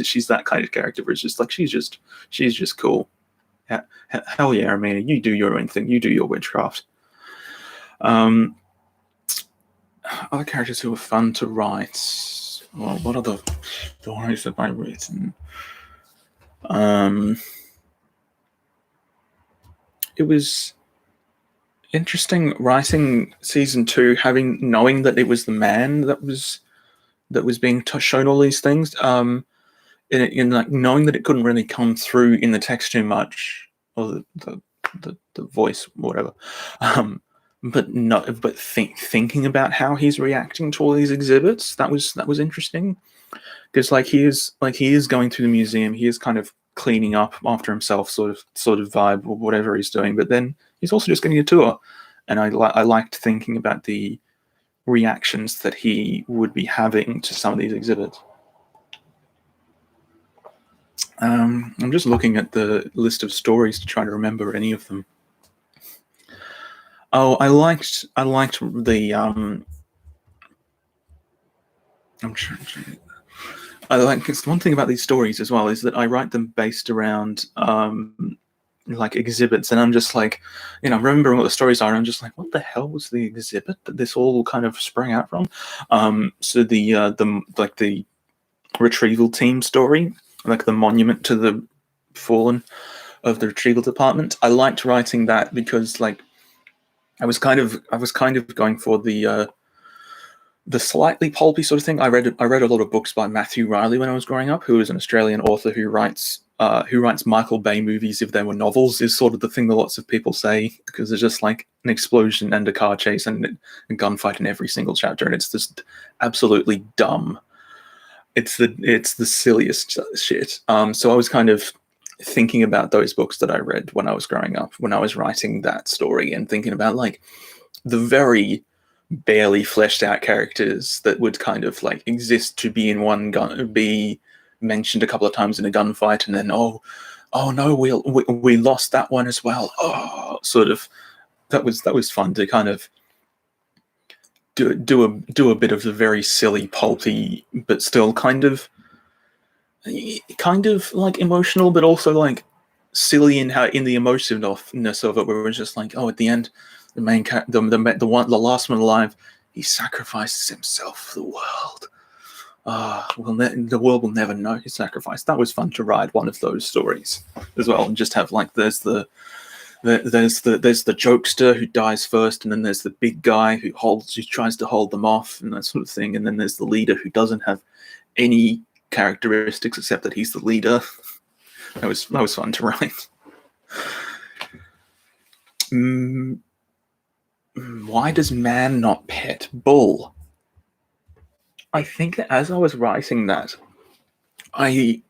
she's that kind of character where it's just like, she's just cool. Hell yeah, Amina, you do your own thing. You do your witchcraft. Other characters who are fun to write. Well, what are the stories that I've written? It was interesting writing season 2, knowing that it was the man that was being shown all these things. In like knowing that it couldn't really come through in the text too much, or the voice, whatever. But thinking about how he's reacting to all these exhibits, that was interesting, because he is going through the museum, he is kind of cleaning up after himself, sort of vibe, or whatever he's doing, but then he's also just getting a tour, and I liked thinking about the reactions that he would be having to some of these exhibits. I'm just looking at the list of stories to try to remember any of them. Oh, I liked the I'm trying. I like, it's one thing about these stories as well is that I write them based around like exhibits, and I'm just like, I'm remembering what the stories are, and I'm just like, what the hell was the exhibit that this all kind of sprang out from? So the retrieval team story, like the monument to the fallen of the retrieval department. I liked writing that because I was kind of going for the slightly pulpy sort of thing. I read a lot of books by Matthew Riley when I was growing up, who is an Australian author who writes Michael Bay movies if they were novels, is sort of the thing that lots of people say, because there's just like an explosion and a car chase and a gunfight in every single chapter, and it's just absolutely dumb. It's the silliest shit. So I was kind of thinking about those books that I read when I was growing up, when I was writing that story, and thinking about like the very barely fleshed out characters that would kind of like exist to be in one gun, be mentioned a couple of times in a gunfight, and then oh no, we lost that one as well. Oh, sort of. That was fun to kind of do a bit of the very silly, pulpy, but still kind of like emotional, but also like silly in the emotiveness of it, where it's just like, oh, at the end, the main the last one alive, he sacrifices himself for the world. The world will never know his sacrifice. That was fun to write one of those stories as well, and just have like there's the jokester who dies first, and then there's the big guy who tries to hold them off, and that sort of thing, and then there's the leader who doesn't have any characteristics except that he's the leader. That was fun to write. Why does man not pet bull? I think that as I was writing that, it's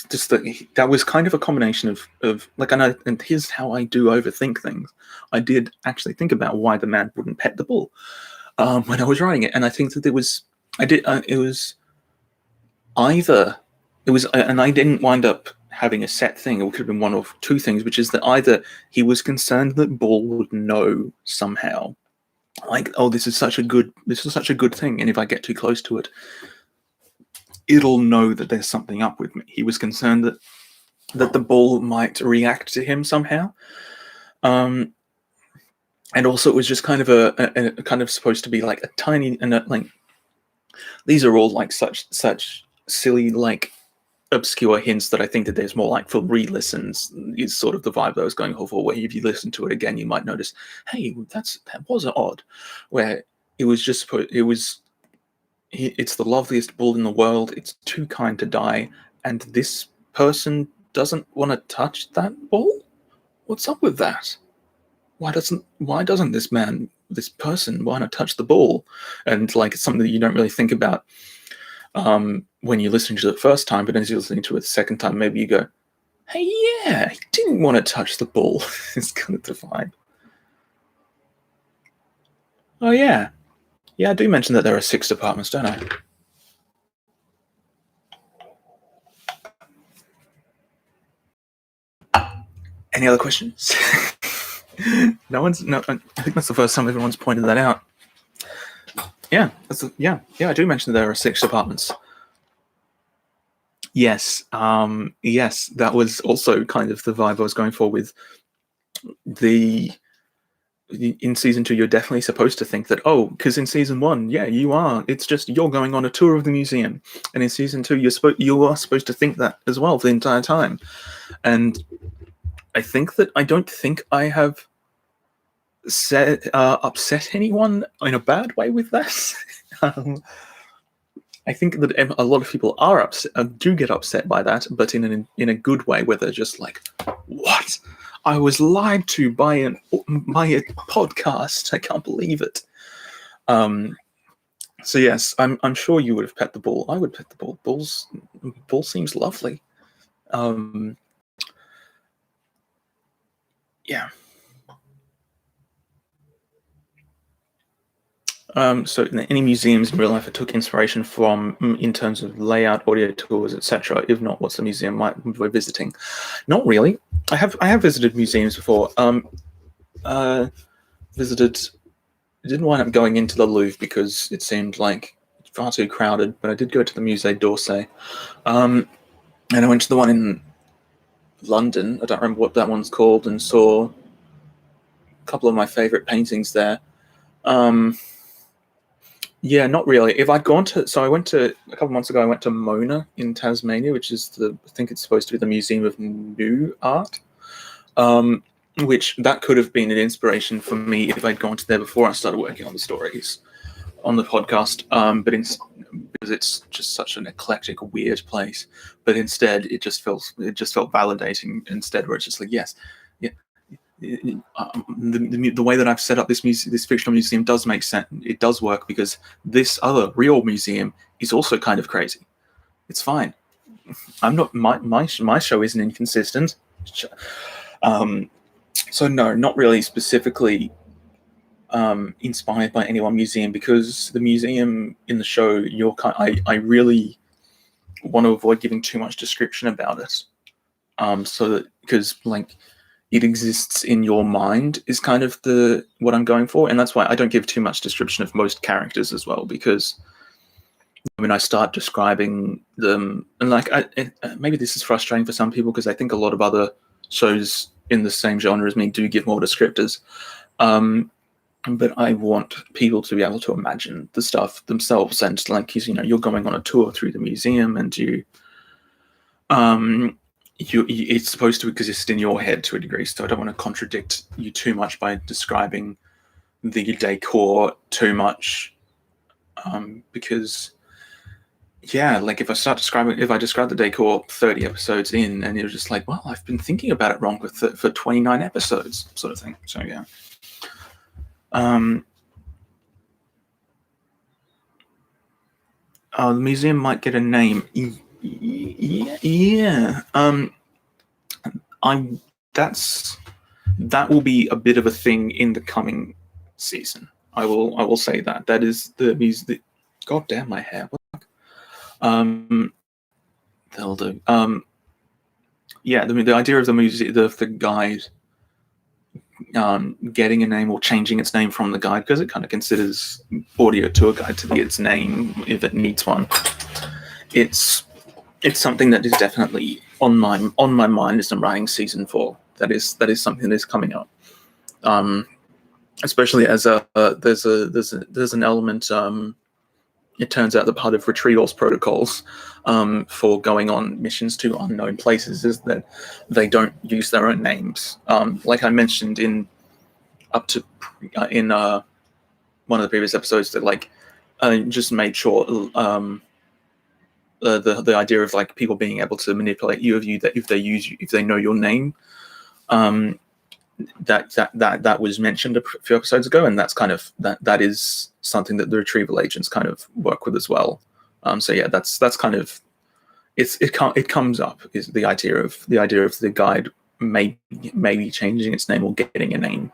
just that was kind of a combination of like, and here's how I do overthink things. I did actually think about why the man wouldn't pet the bull when I was writing it, and I think that it was and I didn't wind up having a set thing. It could have been one of two things, which is that either he was concerned that Bull would know somehow, like, oh, this is such a good thing, and if I get too close to it, it'll know that there's something up with me. He was concerned that the Bull might react to him somehow. And also it was just kind of a kind of supposed to be like a tiny, and like, these are all like such silly, like, obscure hints that I think that there's more like for re-listens is sort of the vibe that I was going for, where if you listen to it again you might notice, hey, that was odd, where it was just it's the loveliest bull in the world, it's too kind to die, and this person doesn't want to touch that bull. What's up with that? Why doesn't this person want to touch the bull? And like, it's something that you don't really think about when you're listening to it the first time, but as you're listening to it the second time, maybe you go, hey, yeah, he didn't want to touch the bull. It's kind of the vibe. Oh yeah, I do mention that there are 6 departments, don't I? Any other questions? No, I think that's the first time everyone's pointed that out. Yeah, I do mention that there are 6 departments. Yes, yes, that was also kind of the vibe I was going for with in season 2. You're definitely supposed to think that, oh, because in season 1, yeah, it's just you're going on a tour of the museum, and in season 2 you are supposed to think that as well the entire time. And I don't think I have upset anyone in a bad way with that. I think that a lot of people are upset, do get upset by that, but in a good way, where they're just like, "What? I was lied to by a podcast. I can't believe it." So yes, I'm sure you would have pet the bull. I would pet the bull. Bull seems lovely. Yeah. So in any museums in real life I took inspiration from, in terms of layout, audio tours, etc.? If not, what's the museum we're visiting? Not really. I have visited museums before. Didn't wind up going into the Louvre because it seemed like far too crowded, but I did go to the Musée d'Orsay. And I went to the one in London, I don't remember what that one's called, and saw a couple of my favourite paintings there. Yeah, not really. If I'd gone to, so I went to, a couple of months ago, I went to Mona in Tasmania, which is I think it's supposed to be the Museum of New Art, which that could have been an inspiration for me if I'd gone to there before I started working on the stories on the podcast. But because it's just such an eclectic, weird place, but instead it just felt validating instead, where it's just like, yes, yeah. The way that I've set up this fictional museum does make sense. It does work because this other real museum is also kind of crazy. It's fine. I'm not my show isn't inconsistent. So no, not really specifically inspired by any one museum, because the museum in the show, I really want to avoid giving too much description about it. So that, because like, it exists in your mind is kind of what I'm going for, and that's why I don't give too much description of most characters as well, because when I start describing them, and like, maybe this is frustrating for some people, because I think a lot of other shows in the same genre as me do give more descriptors, but I want people to be able to imagine the stuff themselves, and like, you're going on a tour through the museum, and it's supposed to exist in your head to a degree, so I don't want to contradict you too much by describing the decor too much, because yeah, like, if I describe the decor 30 episodes in, and you're just like, well, I've been thinking about it wrong for 29 episodes, sort of thing. So yeah. The museum might get a name. Yeah. That will be a bit of a thing in the coming season. I will say that. That is the music. God damn my hair. What the fuck? They'll do. yeah, the idea of the music, the guide getting a name or changing its name from the guide, because it kind of considers audio tour guide to be its name if it needs one. It's something that is definitely on my mind as I'm writing season 4. That is something that is coming up. Especially as there's an element. It turns out that part of Retrieval's protocols for going on missions to unknown places is that they don't use their own names. Like I mentioned in one of the previous episodes, that like just made sure the idea of like people being able to manipulate you that if they know your name, that was mentioned a few episodes ago, and that's kind of that is something that the retrieval agents kind of work with as well. So yeah, that's kind of it comes up, is the idea of the guide maybe changing its name or getting a name.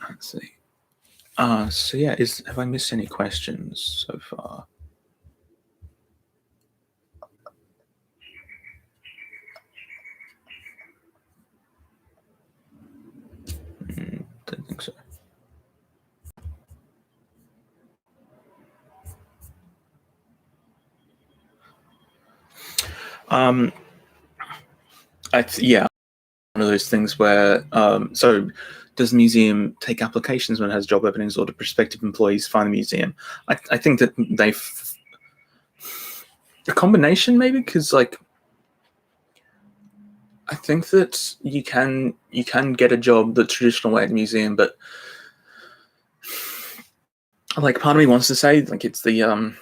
Let's see. So yeah, have I missed any questions so far? Don't think so. Yeah, one of those things where so does the museum take applications when it has job openings, or do prospective employees find the museum? I think that a combination, maybe, because like I think that you can get a job the traditional way at the museum, but like part of me wants to say like it's the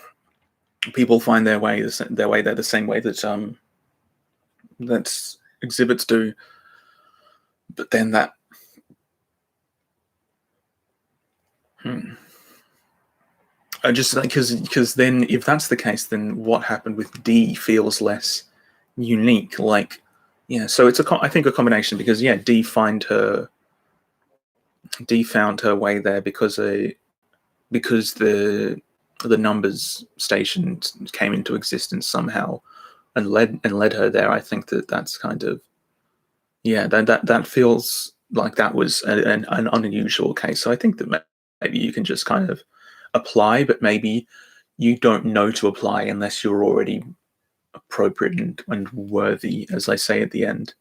people find their way there the same way that that exhibits do, but then that I just like because then if that's the case, then what happened with D feels less unique. Like, yeah, so it's I think a combination, because yeah, D found her way there because the numbers station came into existence somehow and led her there. I think that's kind of, yeah, that feels like that was an unusual case. So I think that maybe you can just kind of apply, but maybe you don't know to apply unless you're already appropriate and worthy, as I say at the end.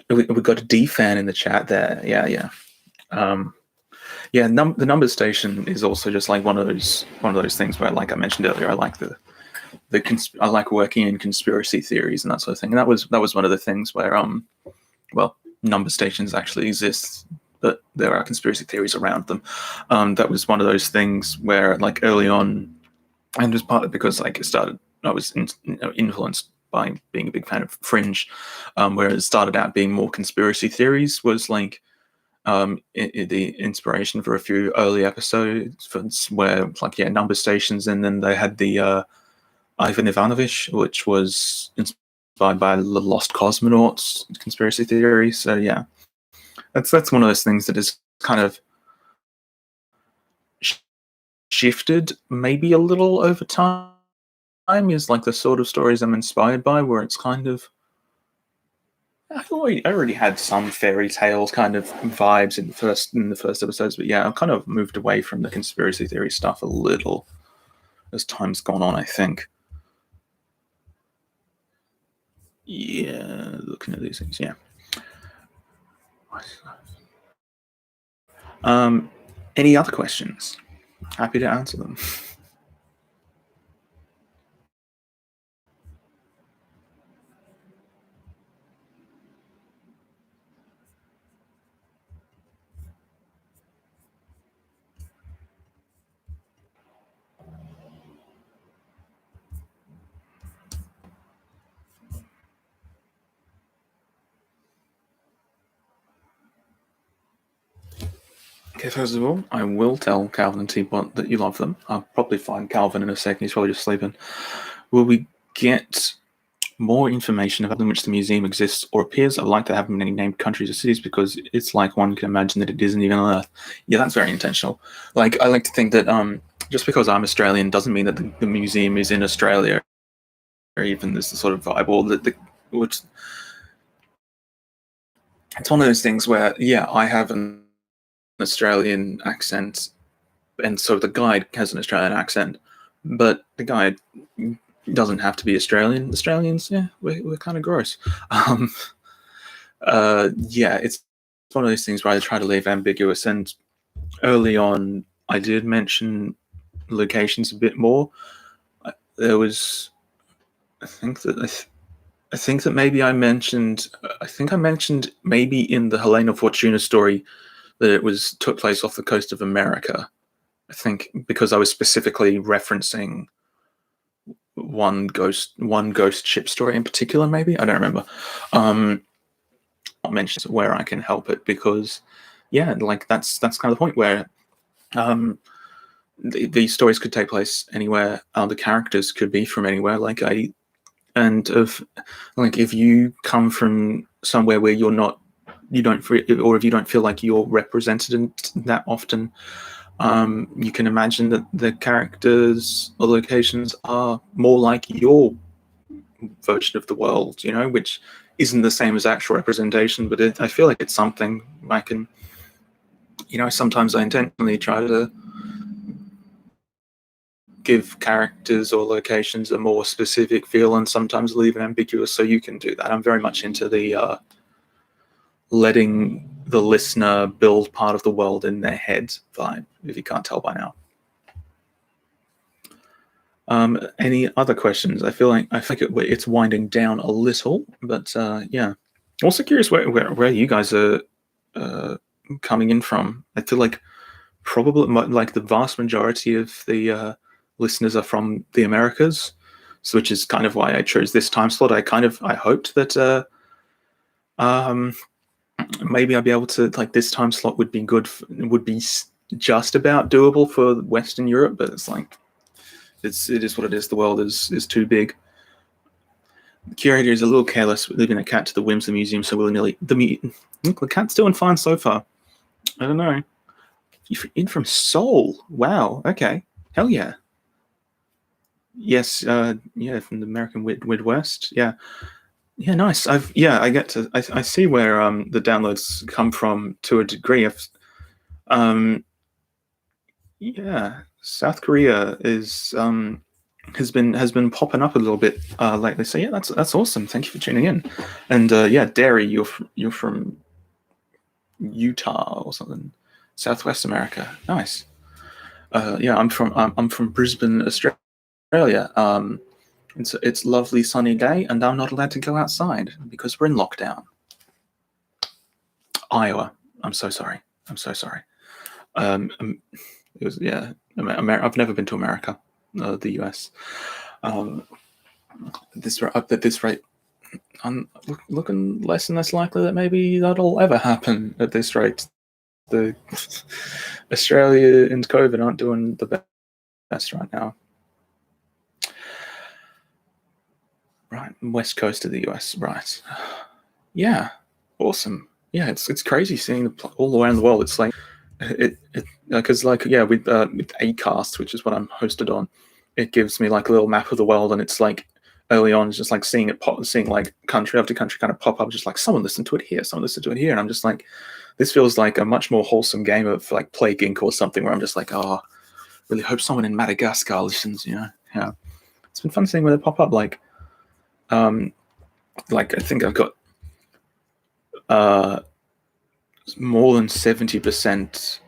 We've got a D fan in the chat there. Yeah. The numbers station is also just like one of those things where, like I mentioned earlier, I like I like working in conspiracy theories and that sort of thing. And that was one of the things where number stations actually exist, but there are conspiracy theories around them. That was one of those things where, like, early on, and it was partly because like I was influenced by being a big fan of Fringe, where it started out being more conspiracy theories was like the inspiration for a few early episodes where like, yeah, number stations, and then they had the Ivan Ivanovich, which was inspired by the Lost Cosmonauts conspiracy theory. So yeah, that's one of those things that is kind of shifted maybe a little over time, is like the sort of stories I'm inspired by, where it's kind of, I already had some fairy tales kind of vibes in the first episodes, but yeah, I've kind of moved away from the conspiracy theory stuff a little as time's gone on, I think. Yeah, looking at these things, yeah. Any other questions? Happy to answer them. Okay, first of all, I will tell Calvin and Teapot that you love them. I'll probably find Calvin in a second. He's probably just sleeping. Will we get more information about in which the museum exists or appears? I'd like to have many named countries or cities, because it's like one can imagine that it isn't even on Earth. Yeah, that's very intentional. Like, I like to think that just because I'm Australian doesn't mean that the museum is in Australia, or even this sort of vibe, or which it's one of those things where, yeah, I have an Australian accent, and so the guide has an Australian accent, but the guide doesn't have to be Australian. Australians, yeah, we're kind of gross. Um, yeah, it's one of those things where I try to leave ambiguous. And early on, I did mention locations a bit more. There was, I think that maybe I mentioned. I think I mentioned maybe in the Helena Fortuna story that it took place off the coast of America. I think because I was specifically referencing one ghost ship story in particular. Maybe I don't remember. I'll mention where I can help it because, yeah, like that's kind of the point where these stories could take place anywhere. The characters could be from anywhere. Like if you come from somewhere where you don't or if you don't feel like you're represented that often, you can imagine that the characters or locations are more like your version of the world, which isn't the same as actual representation, but I feel like it's something I can, sometimes I intentionally try to give characters or locations a more specific feel and sometimes leave it ambiguous, so you can do that. I'm very much into the letting the listener build part of the world in their head vibe, if you can't tell by now. Any other questions? I feel like it's winding down a little, but yeah. Also curious where you guys are coming in from. I feel like probably like the vast majority of the listeners are from the Americas, so which is kind of why I chose this time slot. I hoped that maybe I'd be able to, like, this time slot would be good, would be just about doable for Western Europe, but it's like it is what it is. The world is too big. The curator is a little careless, leaving a cat to the whims of the museum so willy-nilly. The cat's doing fine so far. I don't know. You're in from Seoul. Wow. Okay. Hell yeah. Yes. Yeah. From the American Midwest. Yeah. Yeah. Nice. I see where the downloads come from to a degree. Yeah. South Korea has been popping up a little bit lately. So yeah, that's awesome. Thank you for tuning in. And yeah, Derry, you're from Utah or something, Southwest America. Nice. Yeah, I'm from Brisbane, Australia. It's lovely sunny day, and I'm not allowed to go outside because we're in lockdown. Iowa. I'm so sorry. It was, yeah. I've never been to America, the US. At this rate, I'm looking less and less likely that maybe that'll ever happen at this rate. The Australia and COVID aren't doing the best right now. Right, west coast of the US, right? Yeah, awesome. Yeah, it's crazy seeing all around the world. It's like because with Acast, which is what I'm hosted on, it gives me like a little map of the world, and it's like early on, it's just like seeing like country after country kind of pop up, just like someone listened to it here, and I'm just like, this feels like a much more wholesome game of like Plague Inc. or something, where I'm just like, oh, really hope someone in Madagascar listens, Yeah, it's been fun seeing where they pop up. Like I think I've got more than 70%,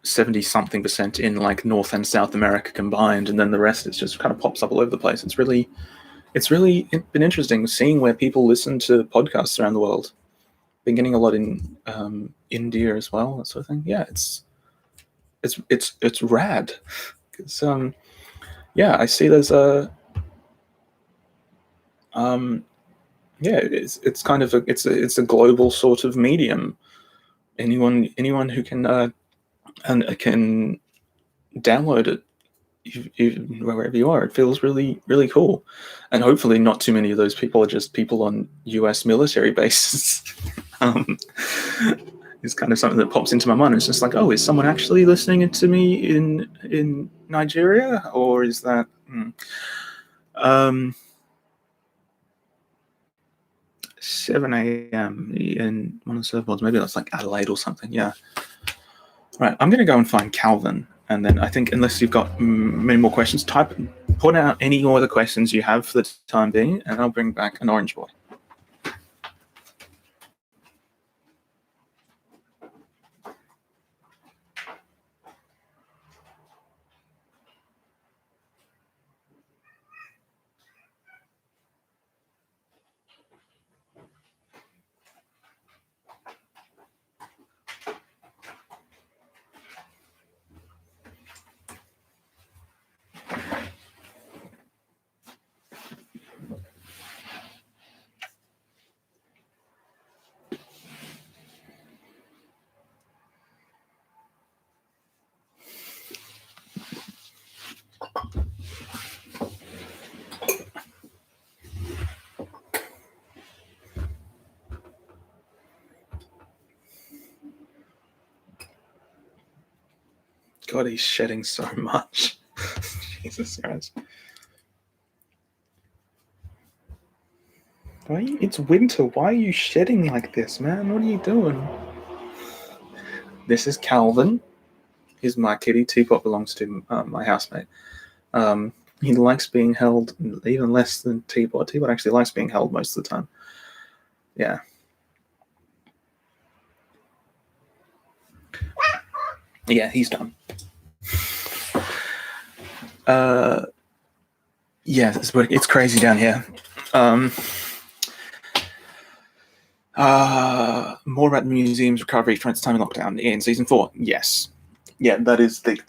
70-something percent in like North and South America combined, and then the rest, it just kind of pops up all over the place. It's really been interesting seeing where people listen to podcasts around the world. Been getting a lot in India as well, that sort of thing. Yeah, it's rad. It's yeah, I see there's a yeah, it's kind of it's a global sort of medium. Anyone who can and can download it wherever you are, it feels really, really cool. And hopefully not too many of those people are just people on US military bases. is kind of something that pops into my mind. It's just like, oh, is someone actually listening to me in Nigeria, or is that? 7 a.m. in one of the surfboards. Maybe that's like Adelaide or something. Yeah. Right. I'm going to go and find Calvin, and then I think, unless you've got many more questions, put out any other questions you have for the time being, and I'll bring back an orange boy. God, he's shedding so much. Jesus Christ. It's winter. Why are you shedding like this, man? What are you doing? This is Calvin. He's my kitty. Teapot belongs to my housemate. He likes being held even less than Teapot. Teapot actually likes being held most of the time. Yeah. Yeah, he's done. Yeah, it's crazy down here. More about the museum's recovery from its time in lockdown in season 4. Yes. Yeah, that is the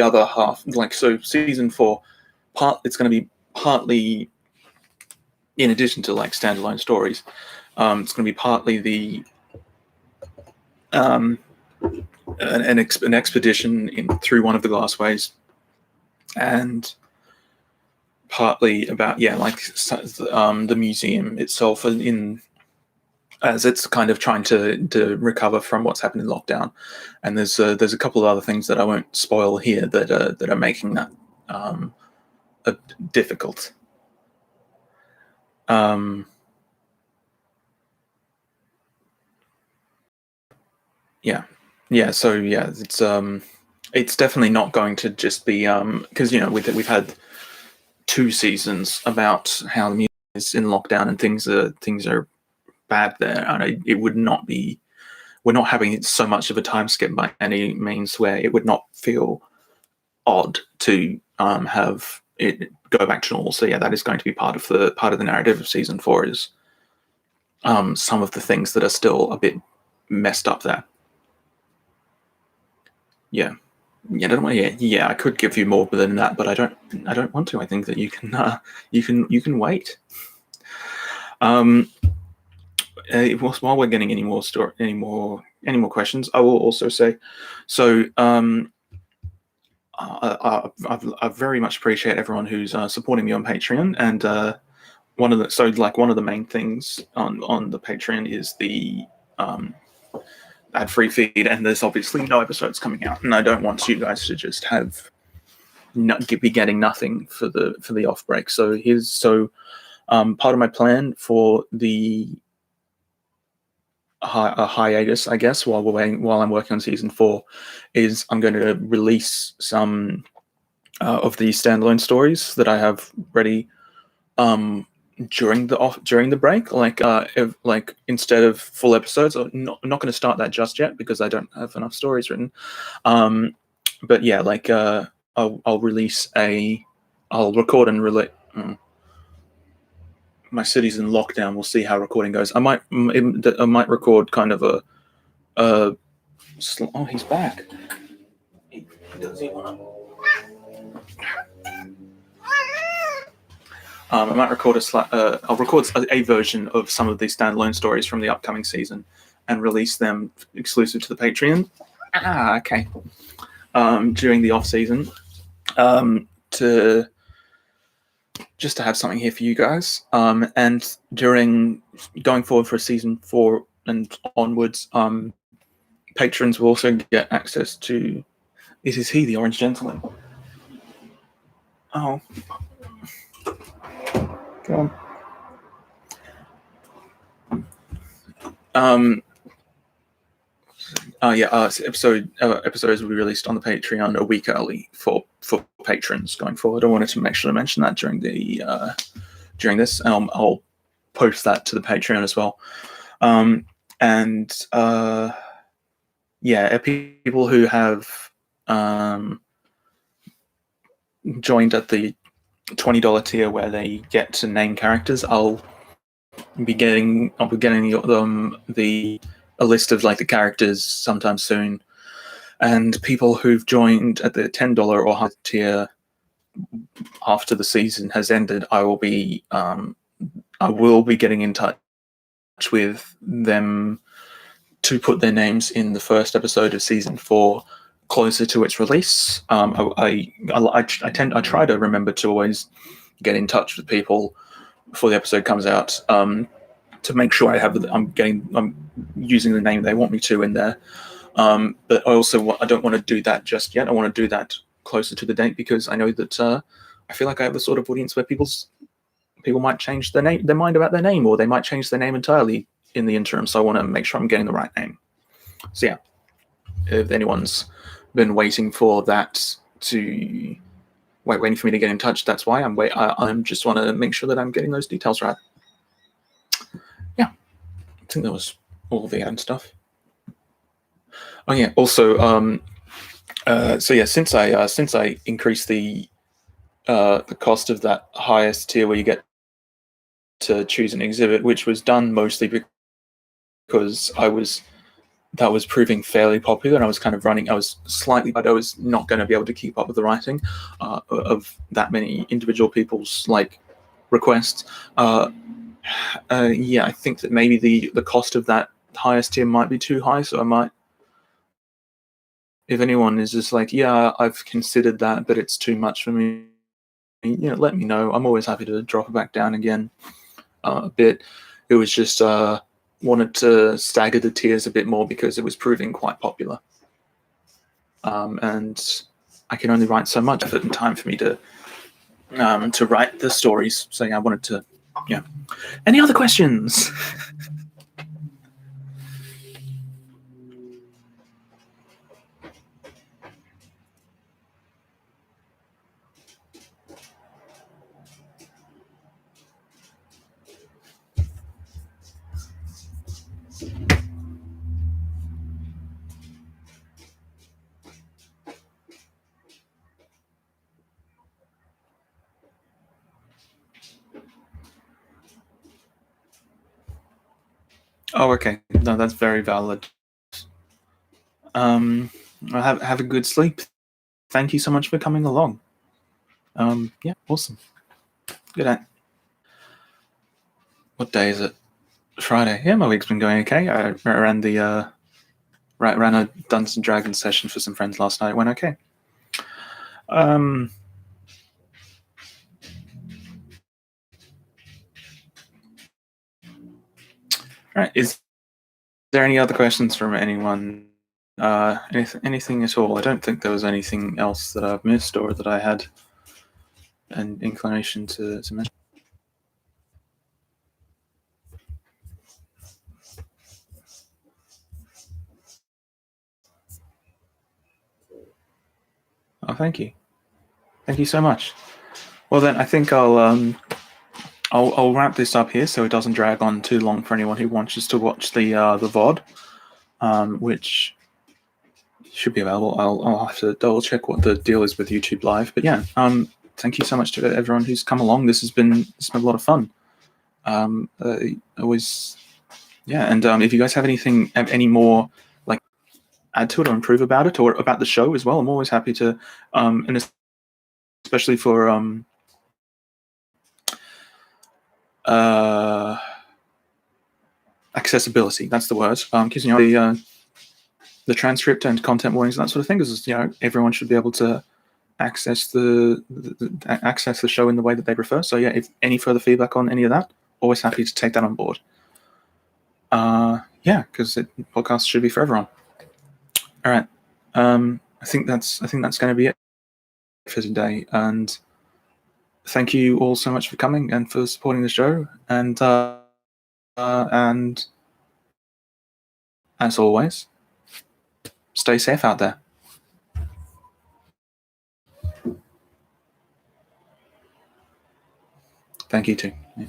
other half. Like, so season 4, it's going to be partly, in addition to like standalone stories, it's going to be partly an expedition through one of the glassways, and partly about the museum itself as it's kind of trying to recover from what's happened in lockdown. And there's a couple of other things that I won't spoil here that are making that difficult. So it's definitely not going to just be because we've had 2 seasons about how the music is in lockdown and things are bad there, and it would not be. We're not having so much of a time skip by any means where it would not feel odd to have it go back to normal. So yeah, that is going to be part of the narrative of season 4 is some of the things that are still a bit messed up there. Yeah. Yeah, I could give you more than that, but I don't want to. I think that you can wait. While we're getting any more questions, I will also say, so I very much appreciate everyone who's supporting me on Patreon, and one of the main things on the Patreon is the ad-free feed, and there's obviously no episodes coming out, and I don't want you guys to just be getting nothing for the off break. So part of my plan for the hiatus, I guess, while I'm working on season 4, is I'm going to release some of the standalone stories that I have ready during the break, like instead of full episodes. I'm not going to start that just yet because I don't have enough stories written. But yeah, I'll release I'll record and release. My city's in lockdown. We'll see how recording goes. I might record kind of oh, he's back. Does he want to? I might record I'll record a version of some of these standalone stories from the upcoming season and release them exclusive to the Patreon. Okay. During the off season, to have something here for you guys. And during going forward for season 4, and onwards, patrons will also get access to. It is he, the orange gentleman. Oh, go on. Episodes will be released on the Patreon a week early for patrons going forward. I wanted to make sure to mention that during this. I'll post that to the Patreon as well. People who have joined at the $20 tier where they get to name characters, I'll be getting them a list of like the characters sometime soon. And people who've joined at the $10 or higher tier after the season has ended, I will be getting in touch with them to put their names in the first episode of season 4 closer to its release. I try to remember to always get in touch with people before the episode comes out, to make sure I'm using the name they want me to in there. But I don't want to do that just yet. I want to do that closer to the date, because I know that I feel like I have the sort of audience where people might change their mind about their name, or they might change their name entirely in the interim. So I want to make sure I'm getting the right name. So yeah, if anyone's been waiting for that waiting for me to get in touch, that's why I'm just want to make sure that I'm getting those details right. Yeah, I think that was all the ad stuff. Oh yeah, also, since I increased the cost of that highest tier where you get to choose an exhibit, which was done mostly because that was proving fairly popular, and I was kind of running. I was not going to be able to keep up with the writing of that many individual people's requests. I think that maybe the cost of that highest tier might be too high, so I might. If anyone is just like, yeah, I've considered that, but it's too much for me, let me know. I'm always happy to drop it back down again a bit. It was just wanted to stagger the tiers a bit more because it was proving quite popular. And I can only write so much effort and time for me to write the stories. So yeah, I wanted to, yeah. Any other questions? Oh, okay. No, that's very valid. Have a good sleep. Thank you so much for coming along. Yeah, awesome. Good night. What day is it? Friday. Yeah, my week's been going okay. I ran ran a Dungeons and Dragons session for some friends last night. It went okay. All right. Is there any other questions from anyone? Anything at all? I don't think there was anything else that I've missed or that I had an inclination to mention. Oh, thank you. Thank you so much. Well, then I think I'll wrap this up here so it doesn't drag on too long for anyone who wants us to watch the VOD, which should be available. I'll have to double check what the deal is with YouTube Live. But yeah, thank you so much to everyone who's come along. This has been a lot of fun. Always, yeah. And if you guys have any more add to it or improve about it or about the show as well, I'm always happy to, and especially for accessibility. That's the word. Because the transcript and content warnings and that sort of thing is everyone should be able to access the show in the way that they prefer. So yeah, if any further feedback on any of that, always happy to take that on board. yeah, because podcasts should be for everyone. All right. I think that's going to be it for today. And thank you all so much for coming and for supporting the show. And as always, stay safe out there. Thank you too. Yeah.